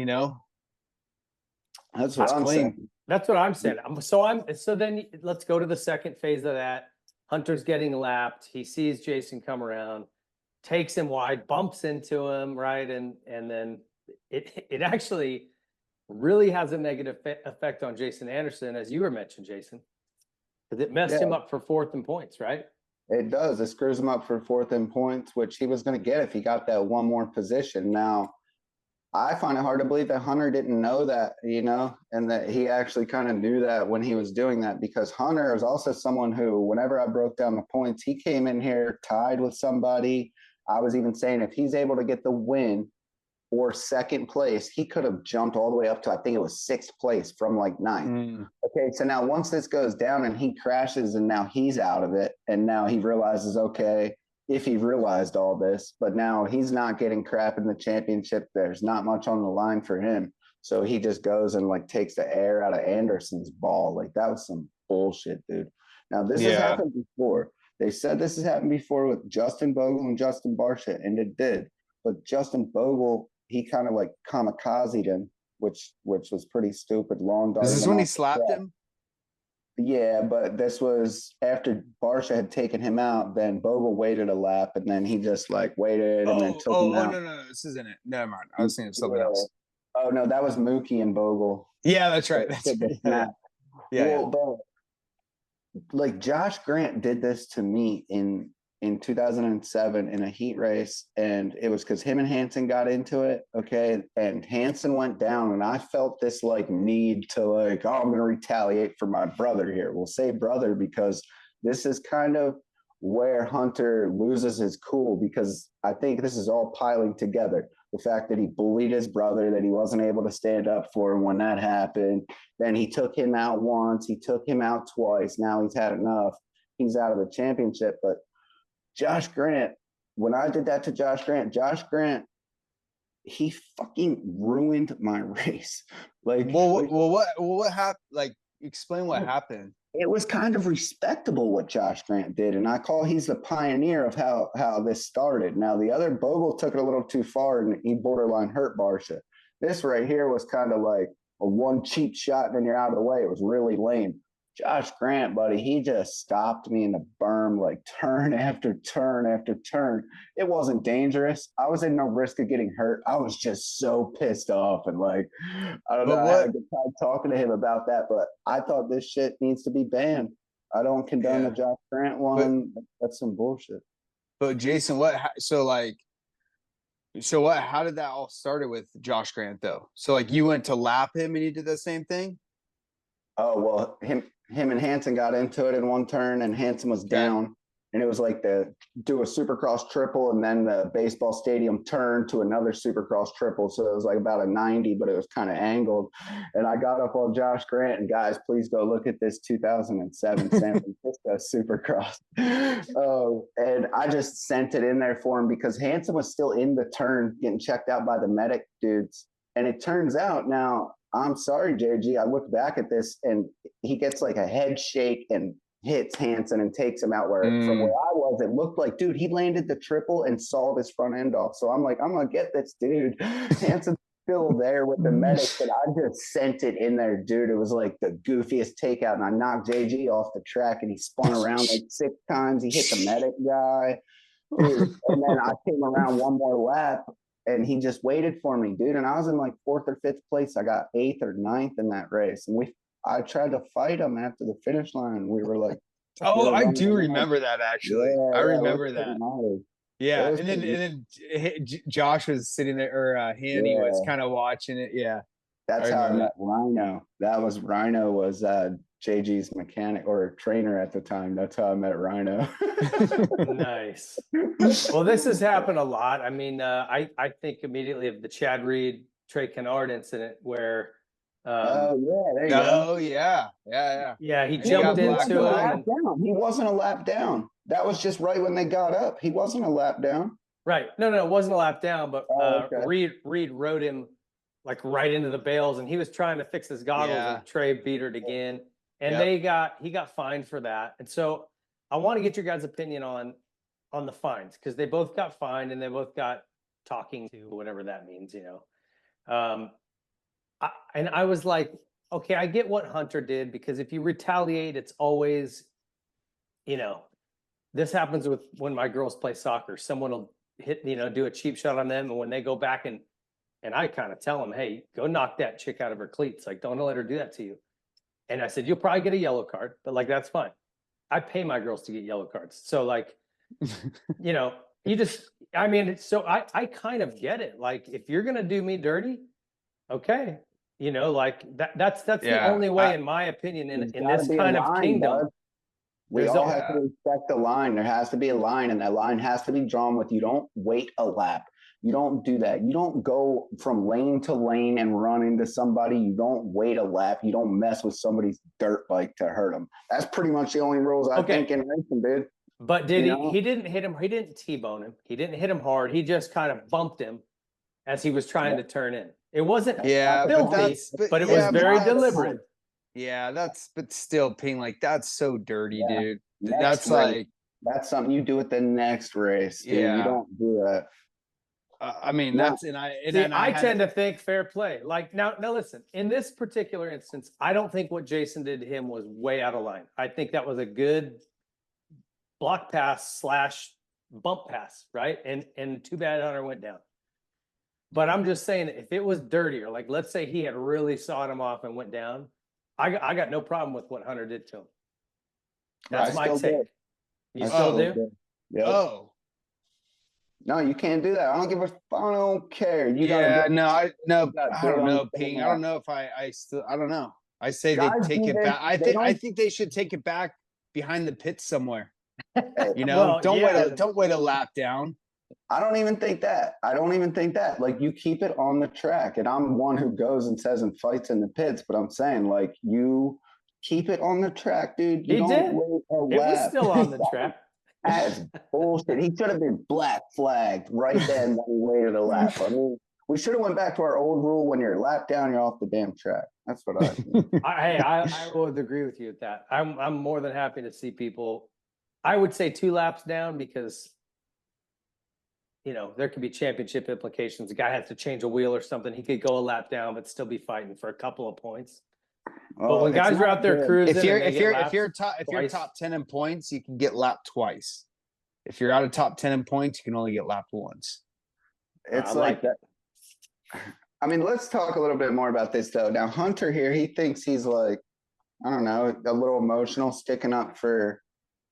That's what I'm saying. That's what I'm saying. So then let's go to the second phase of that. Hunter's getting lapped. He sees Jason come around, takes him wide, bumps into him, right? And then it actually really has a negative effect on Jason Anderson, as you were mentioned, Jason, because it messed him up for fourth in points, right? It does. It screws him up for fourth in points, which he was going to get if he got that one more position. Now, I find it hard to believe that Hunter didn't know that, and that he actually kind of knew that when he was doing that, because Hunter is also someone who, whenever I broke down the points, he came in here tied with somebody. I was even saying if he's able to get the win or second place, he could have jumped all the way up to, I think it was sixth place from like ninth. Okay, so now once this goes down and he crashes and now he's out of it, and now he realizes, okay, if he realized all this, but now he's not getting crap in the championship. There's not much on the line for him. So he just goes and like takes the air out of Anderson's ball. Like that was some bullshit, dude. Now this has happened before. They said this has happened before with Justin Bogle and Justin Barcia, and it did. But Justin Bogle, he kind of like kamikazed him, which was pretty stupid. Long dart. Is this when he slapped him? Yeah, but this was after Barcia had taken him out. Then Bogle waited a lap, and then he just like waited and then took him out. No, this isn't it. Never mind. I was thinking of something else. Oh no, that was Mookie and Bogle. Yeah, that's right. But like Josh Grant did this to me in 2007 in a heat race, and it was because him and Hansen got into it, okay, and Hansen went down, and I felt this like need to like, oh, I'm going to retaliate for my brother here. We'll say brother because this is kind of where Hunter loses his cool, because I think this is all piling together. The fact that he bullied his brother, that he wasn't able to stand up for him when that happened. Then he took him out once, he took him out twice. Now he's had enough. He's out of the championship. But Josh Grant, when I did that to Josh Grant, he fucking ruined my race. Like, what happened? Like, explain what happened. It was kind of respectable what Josh Grant did, and he's the pioneer of how this started. Now, the other Bogle took it a little too far, and he borderline hurt Barcia. This right here was kind of like a one cheap shot, and then you're out of the way. It was really lame. Josh Grant, buddy, he just stopped me in the berm like turn after turn after turn. It wasn't dangerous. I was in no risk of getting hurt. I was just so pissed off and like, I don't know. But I had a what? good time talking to him about that, but I thought this shit needs to be banned. I don't condone the Yeah. Josh Grant But one. That's some bullshit. but Jason, what? So like, so what? How did that all started with Josh Grant though? So like, you went to lap him and he did the same thing. Oh well, him and Hanson got into it in one turn, and Hanson was Okay. down, and it was like the do a Supercross triple, and then the baseball stadium turned to another Supercross triple, so it was like about a 90, but it was kind of angled. And I got up on Josh Grant, and guys, please go look at this 2007 San Francisco Supercross. Oh, and I just sent it in there for him because Hanson was still in the turn getting checked out by the medic dudes, and it turns out now. I'm sorry, JG. I look back at this and he gets like a head shake and hits Hanson and takes him out where from where I was, it looked like, dude, he landed the triple and sawed his front end off. So I'm like, I'm gonna get this dude. Hanson's still there with the medic, but I just sent it in there, dude. It was like the goofiest takeout, and I knocked JG off the track and he spun around like 6 times. He hit the medic guy. Dude, and then I came around one more lap and he just waited for me, dude. And I was in like 4th or 5th place. I got 8th or 9th in that race. And I tried to fight him after the finish line. We were like, Oh, I do remember that actually. yeah, I yeah, remember that. nice. Yeah, It was and then Josh was sitting there, or Hanny was kind of watching it. Yeah, that's how I remember met Rhino. That was Rhino was JG's mechanic or trainer at the time. That's how I met Rhino. Nice. Well, this has happened a lot. I mean, I think immediately of the Chad Reed, Trey Kennard incident where, Oh yeah, there you go. Oh yeah, yeah. yeah, he And he jumped got He blacked into wasn't a out. him. lap down. He wasn't a lap down. That was just right when they got up. He wasn't a lap down. Right. No, it wasn't a lap down, but Oh, okay. Reed rode him like right into the bales, and he was trying to fix his goggles, Yeah. and Trey beat it again, and Yep. he got fined for that. And so I want to get your guys' opinion on the fines, because they both got fined and they both got talking to, whatever that means, you know. And I was like, okay, I get what Hunter did, because if you retaliate, it's always, you know, this happens with when my girls play soccer. Someone will hit, you know, do a cheap shot on them, and when they go back and I kind of tell them, hey, go knock that chick out of her cleats. Like, don't let her do that to you. And I said, you'll probably get a yellow card, but like, that's fine. I pay my girls to get yellow cards. So like, you know, you just, I mean, so I kind of get it. Like, if you're going to do me dirty, okay. You know, like that's the Yeah, only way, in my opinion, There's in gotta this be a kind of line, kingdom. bud. We There's all a- have to respect the line. There has to be a line, and that line has to be drawn with, you don't wait a lap. You don't do that. You don't go from lane to lane and run into somebody. You don't wait a lap. You don't mess with somebody's dirt bike to hurt them. That's pretty much the only rules I Okay. think in racing, dude. But did You he? know? He didn't hit him. He didn't T-bone him. He didn't hit him hard. He just kind of bumped him as he was trying to turn in. It wasn't yeah, filthy, but it was yeah, very that's- deliberate. Yeah, but still, Ping, like that's so dirty, Yeah. dude. Next That's race. like, That's something you do at the next race, dude. Yeah. You don't do that. I mean, No. that's See, I tend to think fair play. Like now, listen. In this particular instance, I don't think what Jason did to him was way out of line. I think that was a good block pass / bump pass, right? And too bad Hunter went down. But I'm just saying, if it was dirtier, like let's say he had really sawed him off and went down, I got no problem with what Hunter did to him. That's I my still take. do. You I still do? Yep. Oh, No, you can't do that. I don't give a. I don't care. You yeah, gotta. no, I no, gotta I do it don't on know, the Ping. same I don't know if I still, I don't know. I say they Guys take do it this, back. I they think they should take it back behind the pits somewhere. Hey, You know, Well, don't yeah. wait a lap down. I don't even think that. I don't even think that. Like, you keep it on the track, and I'm one who goes and says and fights in the pits. But I'm saying, like, you keep it on the track, dude. You He don't did. wait a It was lap. still on the track. That's bullshit. He should have been black flagged right then when he waited a lap. I mean, we should have went back to our old rule: when you're lap down, you're off the damn track. That's what I think. I would agree with you with that. I'm more than happy to see people. I would say 2 laps down, because you know there could be championship implications. The guy has to change a wheel or something. He could go a lap down but still be fighting for a couple of points. But when guys are out there cruising, If you're and they if get you're laps if you're top if you're twice- top 10 in points, you can get lapped twice. If you're out of top 10 in points, you can only get lapped once. It's I like like it. that. I mean, let's talk a little bit more about this though. Now, Hunter here, he thinks he's like, I don't know, a little emotional, sticking up for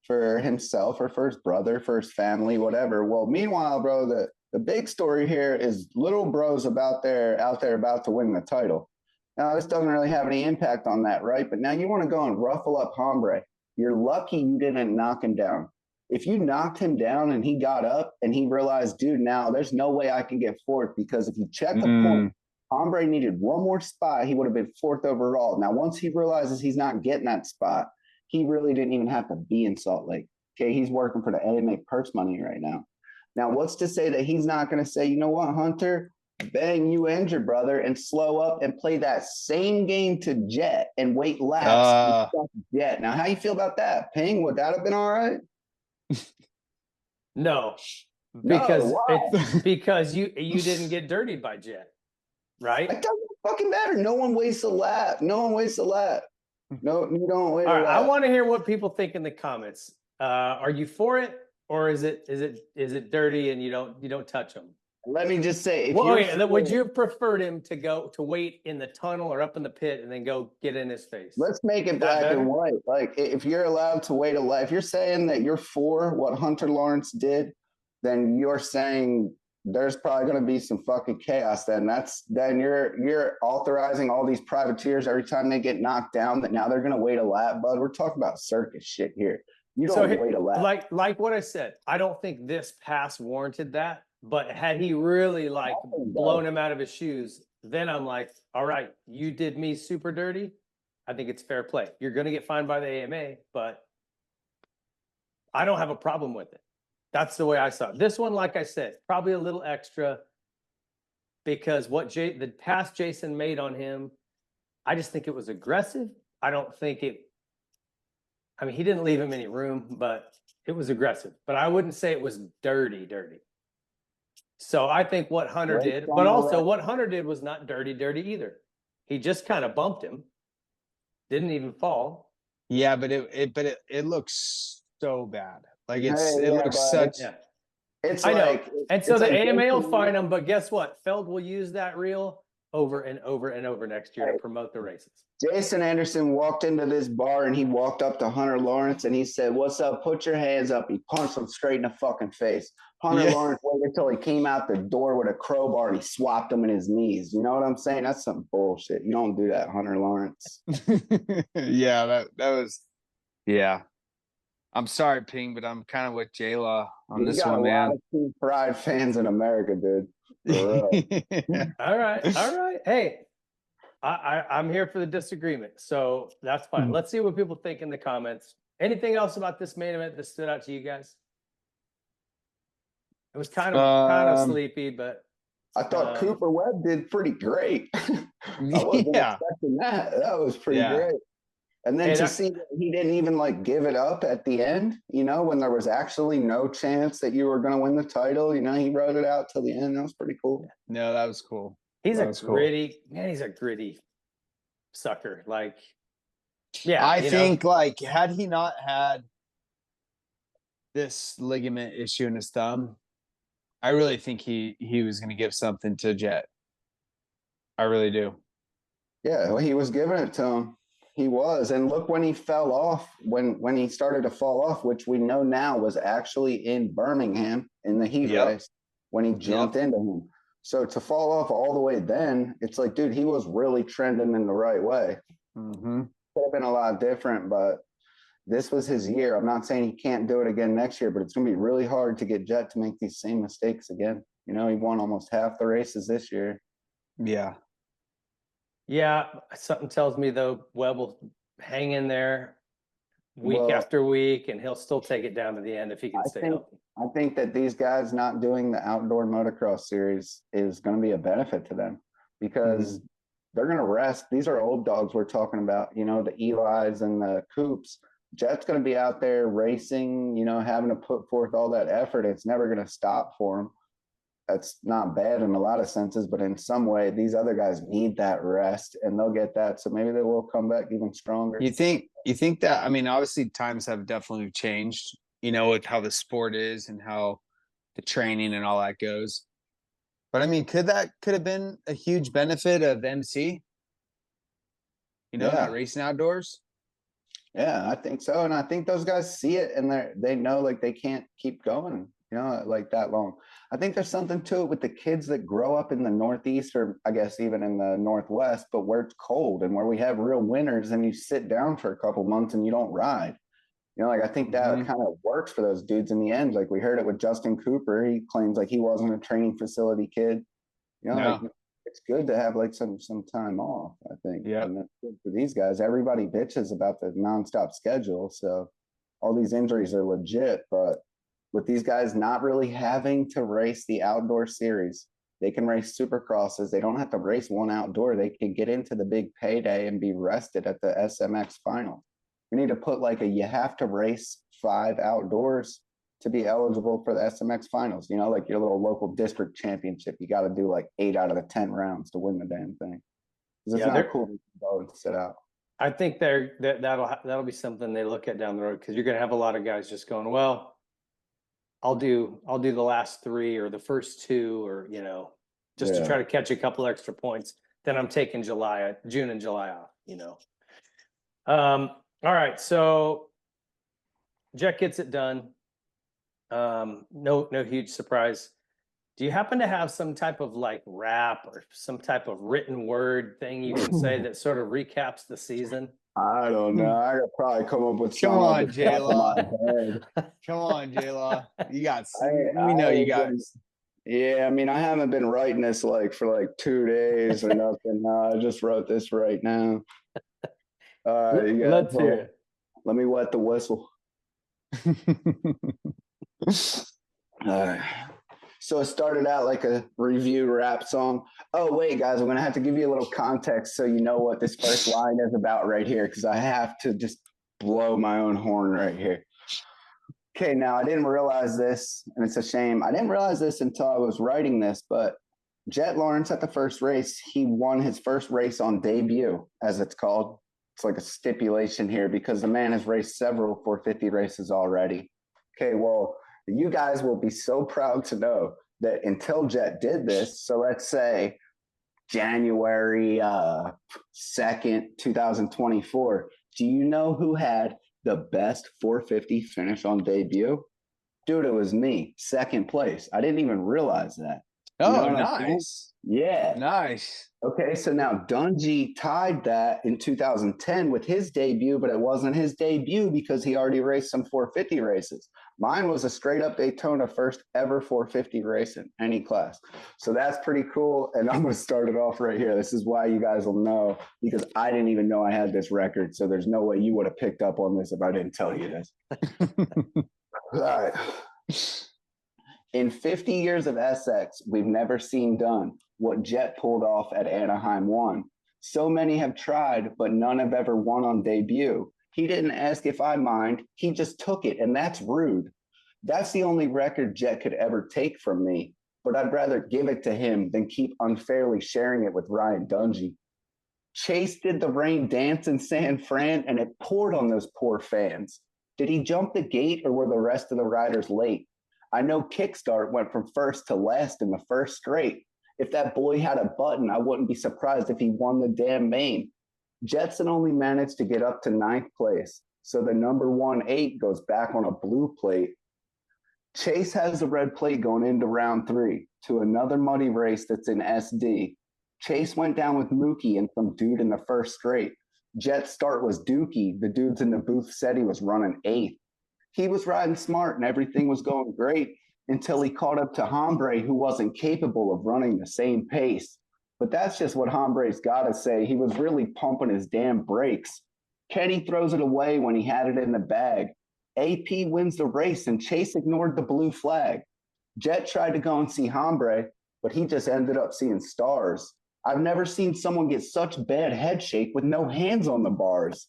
himself or for his brother, for his family, whatever. Well, meanwhile, bro, the big story here is little bro's out there about to win the title. Now, this doesn't really have any impact on that, right? But now you want to go and ruffle up Hombre. You're lucky you didn't knock him down. If you knocked him down and he got up and he realized, dude, now there's no way I can get fourth, because if you check the point, Hombre needed one more spot, he would have been fourth overall. Now, once he realizes he's not getting that spot, he really didn't even have to be in Salt Lake. Okay, he's working for the AMA purse money right now. Now, what's to say that he's not going to say, you know what, Hunter, bang you and your brother and slow up and play that same game to Jett and wait laps with Jett. Now, how you feel about that? Ping, would that have been all right? No, No, because why? because you didn't get dirtied by Jett, right? It doesn't fucking matter. No one wastes a lap. No one wastes a lap. No, you don't wait. All right, I want to hear what people think in the comments. Are you for it, or is it dirty and you don't touch them? Let me just say, if Well, you're would you have preferred him to wait in the tunnel or up in the pit and then go get in his face? let's make it Is that black better? and white. Like, if you're allowed to wait a lap, if you're saying that you're for what Hunter Lawrence did, then you're saying there's probably going to be some fucking chaos. Then you're authorizing all these privateers every time they get knocked down that now they're going to wait a lap. Bud, we're talking about circus shit here. You don't wait a lap. Like what I said, I don't think this pass warranted that. But had he really blown him out of his shoes, then I'm like, all right, you did me super dirty. I think it's fair play. You're going to get fined by the AMA, but I don't have a problem with it. That's the way I saw it. This one, like I said, probably a little extra because the pass Jason made on him, I just think it was aggressive. I don't think I mean, he didn't leave him any room, but it was aggressive. But I wouldn't say it was dirty. So I think what Hunter did, but also what Hunter did was not dirty either. He just kind of bumped him, didn't even fall. Yeah, but it looks so bad. Like it looks such. Yeah. It's I like, know. And so the AMA will fine him, but guess what? Feld will use that reel over and over and over next year to promote the races. Jason Anderson walked into this bar and he walked up to Hunter Lawrence and he said, "What's up? Put your hands up." He punched him straight in the fucking face. Hunter Lawrence waited until he came out the door with a crowbar and he swapped him in his knees. You know what I'm saying? That's some bullshit. You don't do that, Hunter Lawrence. Yeah, that was. Yeah, I'm sorry, Ping, but I'm kind of with J Law on this one, man. A lot of Team Pride fans in America, dude. All right. Hey, I'm here for the disagreement, so that's fine. Let's see what people think in the comments. Anything else about this main event that stood out to you guys? It was kind of sleepy, but I thought Cooper Webb did pretty great. I wasn't expecting that. That was pretty great. And then to see that he didn't even give it up at the end, when there was actually no chance that you were going to win the title, he wrote it out till the end. That was pretty cool. No, that was cool. He's a gritty sucker. I think had he not had this ligament issue in his thumb, I really think he was going to give something to Jett. I really do. Yeah, well, he was giving it to him. He was. And look, when he fell off, when he started to fall off, which we know now was actually in Birmingham in the heat race, when he jumped into him. So to fall off all the way then, it's like, dude, he was really trending in the right way. Mm-hmm. Could have been a lot different, but this was his year. I'm not saying he can't do it again next year, but it's going to be really hard to get Jett to make these same mistakes again. He won almost half the races this year. Yeah. Yeah, something tells me though Webb will hang in there week after week, and he'll still take it down to the end if he can stay healthy. I think that these guys not doing the outdoor motocross series is going to be a benefit to them because they're going to rest. These are old dogs we're talking about, the Eli's and the Coops. Jett's going to be out there racing, having to put forth all that effort. It's never going to stop for him. that's not bad in a lot of senses, but in some way, these other guys need that rest, and they'll get that. So maybe they will come back even stronger. You think that, I mean, obviously times have definitely changed, you know, with how the sport is and how the training and all that goes. But I mean, could have been a huge benefit of MC? You know, Yeah. not racing outdoors? Yeah, I think so. And I think those guys see it and they know like they can't keep going, you know, like that long. I think there's something to it with the kids that grow up in the Northeast, or I guess even in the Northwest, but where it's cold and where we have real winters and you sit down for a couple months and you don't ride. You know, like I think that kind of works for those dudes in the end. Like we heard it with Justin Cooper. He claims like he wasn't a training facility kid. You know, like it's good to have like some time off, I think. Yeah. And that's good for these guys. Everybody bitches about the nonstop schedule. So all these injuries are legit, but with these guys not really having to race the outdoor series, they can race supercrosses. They don't have to race one outdoor. They can get into the big payday and be rested at the SMX final. We need to put like you have to race 5 outdoors to be eligible for the SMX finals, you know, like your little local district championship. You got to do like 8 out of the 10 rounds to win the damn thing. It's not cool to go and sit out. I think that'll be something they look at down the road, because you're going to have a lot of guys just going, well, I'll do the last 3 or the first 2, or, you know, just to try to catch a couple extra points. Then I'm taking June and July off, you know. All right, so Jett gets it done. No huge surprise. Do you happen to have some type of like rap or some type of written word thing you can say that sort of recaps the season? I don't know. I could probably come up with Come some on, off the top of my head. Come on, J Law. You got We know you got Yeah, I mean, I haven't been writing this like for like 2 days or nothing. I just wrote this right now. Let's hear it. Let me wet the whistle. So it started out like a review rap song. Oh, wait, guys, I'm going to have to give you a little context so you know what this first line is about right here, because I have to just blow my own horn right here. Okay, now I didn't realize this, and it's a shame. I didn't realize this until I was writing this, but Jett Lawrence at the first race, he won his first race on debut, as it's called. It's like a stipulation here because the man has raced several 450 races already. Okay, well, you guys will be so proud to know that until Jett did this, so let's say January 2nd, 2024, do you know who had the best 450 finish on debut? Dude, it was me, 2nd place. I didn't even realize that. Oh, nice. Yeah. Nice. Okay, so now Dungey tied that in 2010 with his debut, but it wasn't his debut because he already raced some 450 races. Mine was a straight up Daytona first ever 450 race in any class. So that's pretty cool. And I'm going to start it off right here. This is why you guys will know, because I didn't even know I had this record. So there's no way you would have picked up on this if I didn't tell you this. All right. In 50 years of SX, we've never seen done what Jett pulled off at Anaheim 1. So many have tried, but none have ever won on debut. He didn't ask if I mind. He just took it, and that's rude. That's the only record Jett could ever take from me, but I'd rather give it to him than keep unfairly sharing it with Ryan Dungey. Chase did the rain dance in San Fran, and it poured on those poor fans. Did he jump the gate, or were the rest of the riders late? I know Kickstart went from first to last in the first straight. If that boy had a button, I wouldn't be surprised if he won the damn main. Jetson only managed to get up to 9th place, so the number 1-8 goes back on a blue plate. Chase has the red plate going into round 3 to another muddy race that's in SD. Chase went down with Mookie and some dude in the first straight. Jett's start was dookie. The dudes in the booth said he was running 8th. He was riding smart and everything was going great until he caught up to Hombre, who wasn't capable of running the same pace. But that's just what Hombre's got to say. He was really pumping his damn brakes. Kenny throws it away when he had it in the bag. AP wins the race and Chase ignored the blue flag. Jett tried to go and see Hombre, but he just ended up seeing stars. I've never seen someone get such bad head shake with no hands on the bars.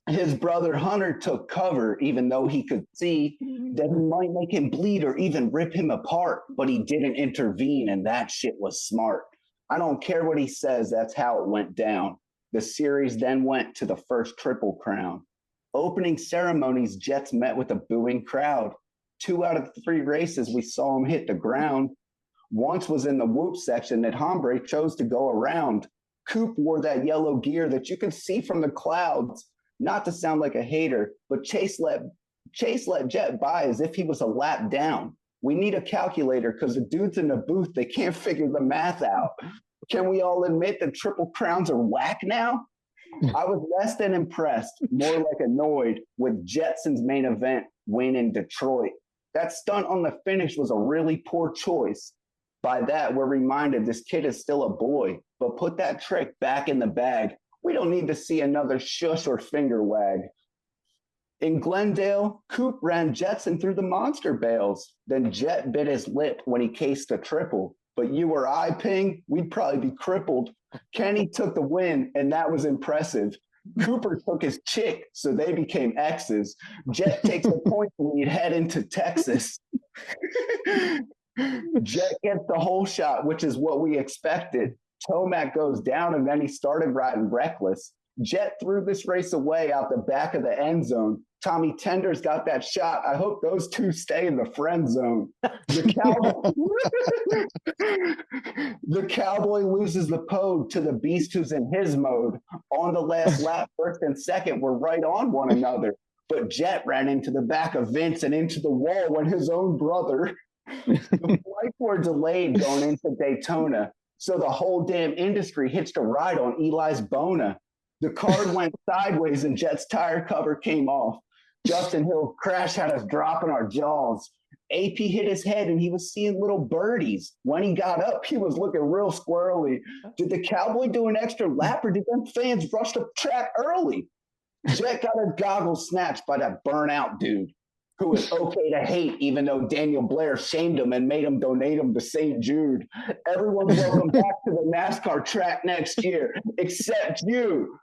His brother Hunter took cover, even though he could see that he might make him bleed or even rip him apart, but he didn't intervene, and that shit was smart. I don't care what he says, that's how it went down. The series then went to the first Triple Crown. Opening ceremonies, Jets met with a booing crowd. 2 out of 3 races, we saw him hit the ground. Once was in the whoop section that Hombre chose to go around. Coop wore that yellow gear that you could see from the clouds. Not to sound like a hater, but Chase let Jett by as if he was a lap down. We need a calculator because the dudes in the booth, they can't figure the math out. Can we all admit that Triple Crowns are whack now? I was less than impressed, more like annoyed, with Jetson's main event win in Detroit. That stunt on the finish was a really poor choice. By that, we're reminded this kid is still a boy, but put that trick back in the bag. We don't need to see another shush or finger wag. In Glendale, Coop ran Jetson through the monster bales. Then Jett bit his lip when he cased a triple. But you or I, Ping, we'd probably be crippled. Kenny took the win, and that was impressive. Cooper took his chick, so they became exes. Jett takes the point lead head into Texas. Jett gets the whole shot, which is what we expected. Tomac goes down, and then he started riding reckless. Jett threw this race away out the back of the end zone. Tommy Tenders got that shot. I hope those two stay in the friend zone. The Cowboy loses the pole to the Beast who's in his mode. On the last lap, first and second were right on one another. But Jett ran into the back of Vince and into the wall when his own brother. The flights were delayed going into Daytona. So the whole damn industry hitched a ride on Eli's Bona. The card went sideways and Jett's tire cover came off. Justin Hill's crash had us dropping our jaws. AP hit his head and he was seeing little birdies. When he got up, he was looking real squirrely. Did the Cowboy do an extra lap or did them fans rush the track early? Jett got his goggles snatched by that burnout dude who is okay to hate even though Daniel Blair shamed him and made him donate him to St. Jude. Everyone welcome back to the NASCAR track next year, except you.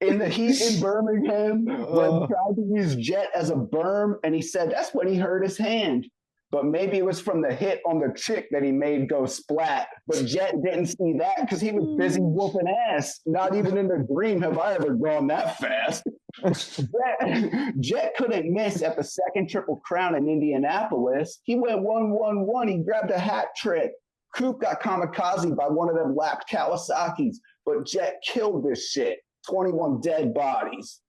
In the heat in Birmingham, Webb tried to use Jett as a berm, and he said that's when he hurt his hand. But maybe it was from the hit on the chick that he made go splat. But Jett didn't see that because he was busy whooping ass. Not even in the dream have I ever gone that fast. Jett couldn't miss at the second Triple Crown in Indianapolis. He went 1-1-1. He grabbed a hat trick. Coop got kamikaze by one of them lapped Kawasaki's. But Jett killed this shit. 21 dead bodies.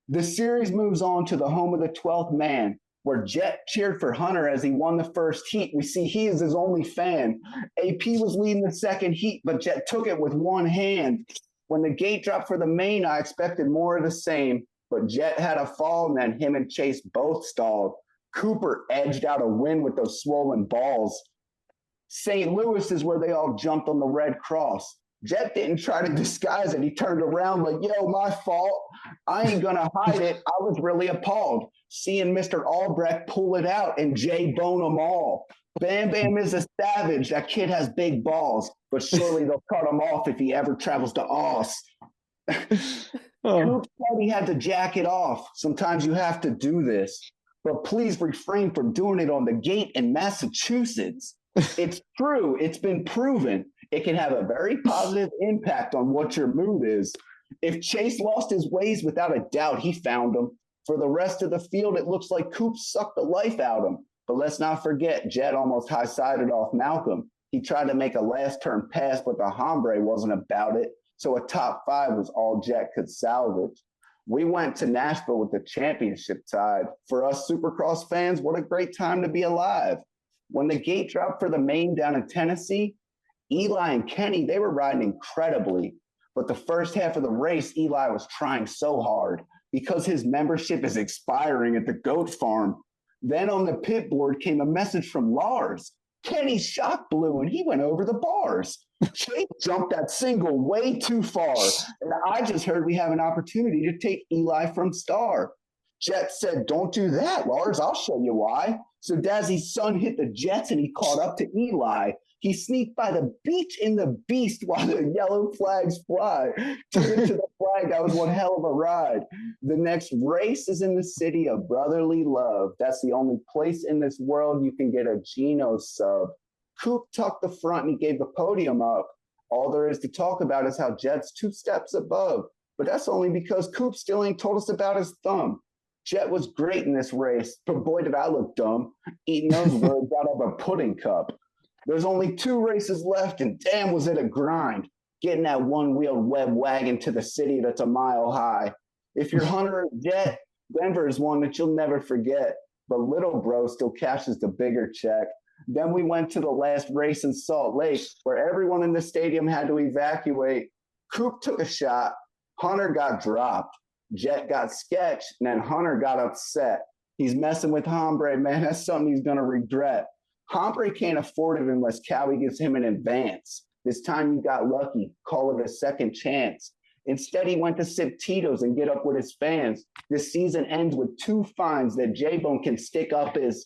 The series moves on to the home of the 12th man, where Jett cheered for Hunter as he won the first heat. We see he is his only fan. AP was leading the second heat, but Jett took it with one hand. When the gate dropped for the main, I expected more of the same, but Jett had a fall, and then him and Chase both stalled. Cooper edged out a win with those swollen balls. St. Louis is where they all jumped on the Red Cross. Jett didn't try to disguise it. He turned around like, yo, my fault. I ain't going to hide it. I was really appalled seeing Mr. Albrecht pull it out and Jay bone them all. Bam Bam is a savage. That kid has big balls, but surely they'll cut him off if he ever travels to Oz. Coop said he had to jack it off. Sometimes you have to do this, but please refrain from doing it on the gate in Massachusetts. It's true. It's been proven. It can have a very positive impact on what your mood is. If Chase lost his ways, without a doubt, he found them. For the rest of the field, it looks like Coop sucked the life out of him. But let's not forget, Jett almost high-sided off Malcolm. He tried to make a last-turn pass, but the hombre wasn't about it. So a top 5 was all Jett could salvage. We went to Nashville with the championship tied. For us Supercross fans, what a great time to be alive. When the gate dropped for the main down in Tennessee, Eli and Kenny, they were riding incredibly. But the first half of the race, Eli was trying so hard because his membership is expiring at the goat farm. Then on the pit board came a message from Lars. Kenny's shock blew and he went over the bars. Chase jumped that single way too far. And I just heard we have an opportunity to take Eli from Star. Jett said, don't do that, Lars. I'll show you why. So Dazzy's son hit the jets and he caught up to Eli. He sneaked by the beach in the beast while the yellow flags fly. To get to the flag, that was one hell of a ride. The next race is in the city of brotherly love. That's the only place in this world you can get a Geno sub. Coop tucked the front and he gave the podium up. All there is to talk about is how Jett's 2 steps above. But that's only because Coop still ain't told us about his thumb. Jett was great in this race, but boy, did I look dumb, eating those words out of a pudding cup. There's only 2 races left, and damn, was it a grind, getting that one-wheeled web wagon to the city that's a mile high. If you're Hunter or Jett, Denver is one that you'll never forget, but little bro still cashes the bigger check. Then we went to the last race in Salt Lake, where everyone in the stadium had to evacuate. Coop took a shot, Hunter got dropped. Jett got sketched, and then Hunter got upset. He's messing with Hombre, man. That's something he's going to regret. Hombre can't afford it unless Cowie gives him an advance. This time you got lucky. Call it a second chance. Instead, he went to sip Tito's and get up with his fans. This season ends with 2 fines that J-Bone can stick up his...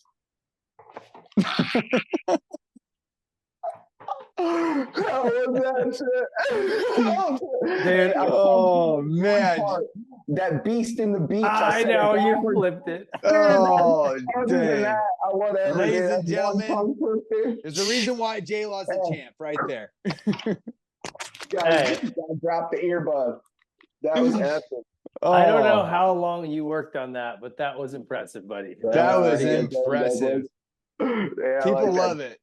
How was that shit? Dude, Oh man. That beast in the beach. I said know it you backwards. flipped it. Oh, Other than dang. that, whatever. Ladies dude. and That's one gentlemen, tongue twister. There's a reason why J Law's the champ right there. Guys, gotta drop the earbud. That was epic. I don't know Oh, how long you worked on that, but that was impressive, buddy. that was pretty good, impressive. Yeah, People like love that. it.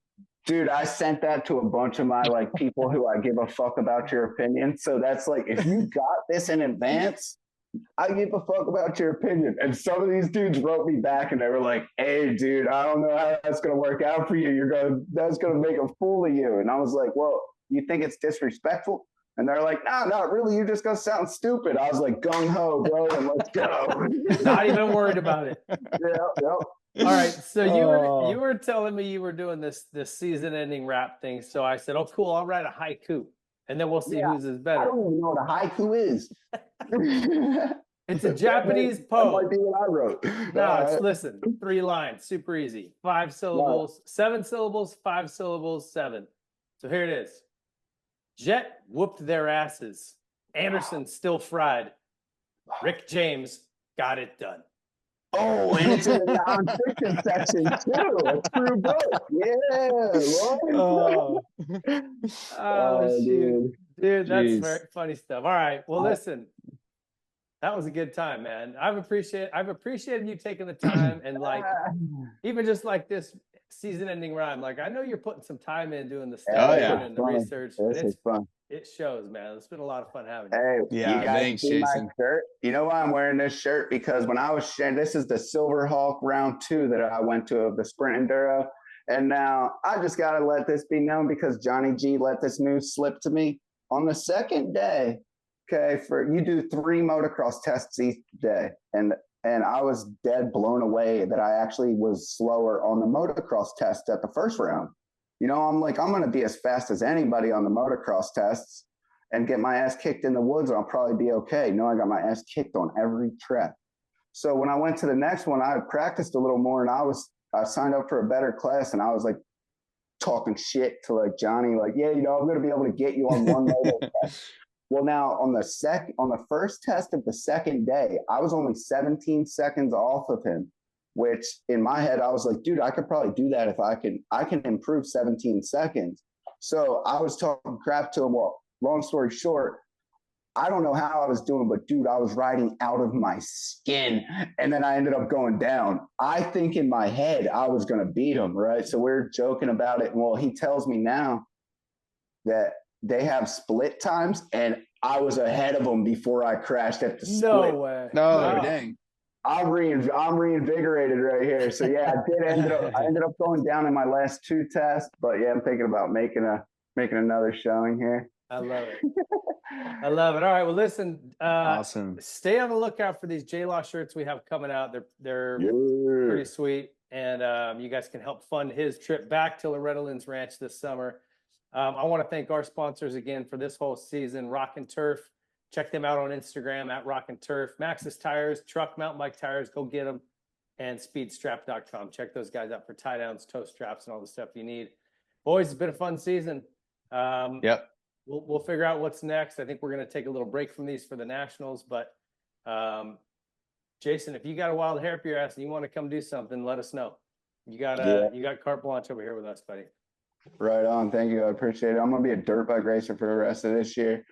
Dude, I sent that to a bunch of my like people who I give a fuck about your opinion. So that's like, if you got this in advance, I give a fuck about your opinion. And some of these dudes wrote me back and they were like, hey, dude, I don't know how that's going to work out for you. That's going to make a fool of you. And I was like, well, you think it's disrespectful? And they're like, nah, not really. You're just going to sound stupid. I was like, gung ho, bro, and let's go. Not even worried about it. Yep. All right, so you Oh. were telling me you were doing this season-ending rap thing. So I said, "Oh, cool. I'll write a haiku, and then we'll see Yeah, whose is I better." don't even know what a haiku is. It's a Japanese That poem. might be what I wrote. No, it's listen, 3 lines, super easy. 5 syllables, 7 syllables, 5 syllables, 7. So here it is. Jett whooped their asses. Anderson still fried. Rick James got it done. Oh, and it's in the nonfiction section too. A true book. Yeah. Oh. Oh, shoot. Dude, that's Jeez. very funny stuff. All right. Well, listen, that was a good time, man. I've appreciated you taking the time and like even just like this season-ending rhyme. Like I know you're putting some time in doing the stuff Oh, yeah. and the research, This but is fun. it shows, man. It's been a lot of fun having you. Hey, Yeah, you guys thanks, see my Jason. shirt? You know why I'm wearing this shirt? Because when I was sharing, this is the Silver Hawk round 2 that I went to of the Sprint Enduro. And now I just got to let this be known because Johnny G let this news slip to me on the second day. Okay, you do 3 motocross tests each day. And I was dead blown away that I actually was slower on the motocross test at the first round. You know, I'm like, I'm going to be as fast as anybody on the motocross tests and get my ass kicked in the woods and I'll probably be okay. No, I got my ass kicked on every track. So when I went to the next one, I had practiced a little more and I signed up for a better class and I was like talking shit to like Johnny, like, yeah, you know, I'm going to be able to get you on one moto test. Well, now on the first test of the second day, I was only 17 seconds off of him, which in my head, I was like, dude, I could probably do that if I can improve 17 seconds. So I was talking crap to him. Well, long story short, I don't know how I was doing, but dude, I was riding out of my skin. And then I ended up going down. I think in my head, I was going to beat him, right? So we're joking about it. Well, he tells me now that they have split times, and I was ahead of them before I crashed at the split. No way. No, dang. I'm reinvigorated right here. So yeah, I ended up going down in my last 2 tests, but yeah, I'm thinking about making another showing here. I love it. I love it. All right. Well, listen, Awesome. stay on the lookout for these J-Law shirts we have coming out. They're pretty sweet. And you guys can help fund his trip back to Loretta Lynn's ranch this summer. I want to thank our sponsors again for this whole season, Rock and Turf. Check them out on Instagram at Rock and Turf. Maxxis Tires, truck, mountain bike tires, go get them. And speedstrap.com. Check those guys out for tie downs, toe straps, and all the stuff you need. boys, it's been a fun season. Yep. We'll figure out what's next. I think we're going to take a little break from these for the nationals, but Jason, if you got a wild hair up your ass and you want to come do something, let us know. You got carte blanche over here with us, buddy. Right on. Thank you. I appreciate it. I'm gonna be a dirt bike racer for the rest of this year.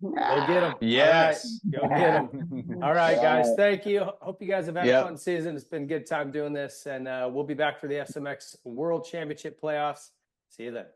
Go get them. Yes. All right. Go get them. All right, guys. Thank you. Hope you guys have had a Yep. fun season. It's been a good time doing this, and we'll be back for the SMX World Championship playoffs. See you then.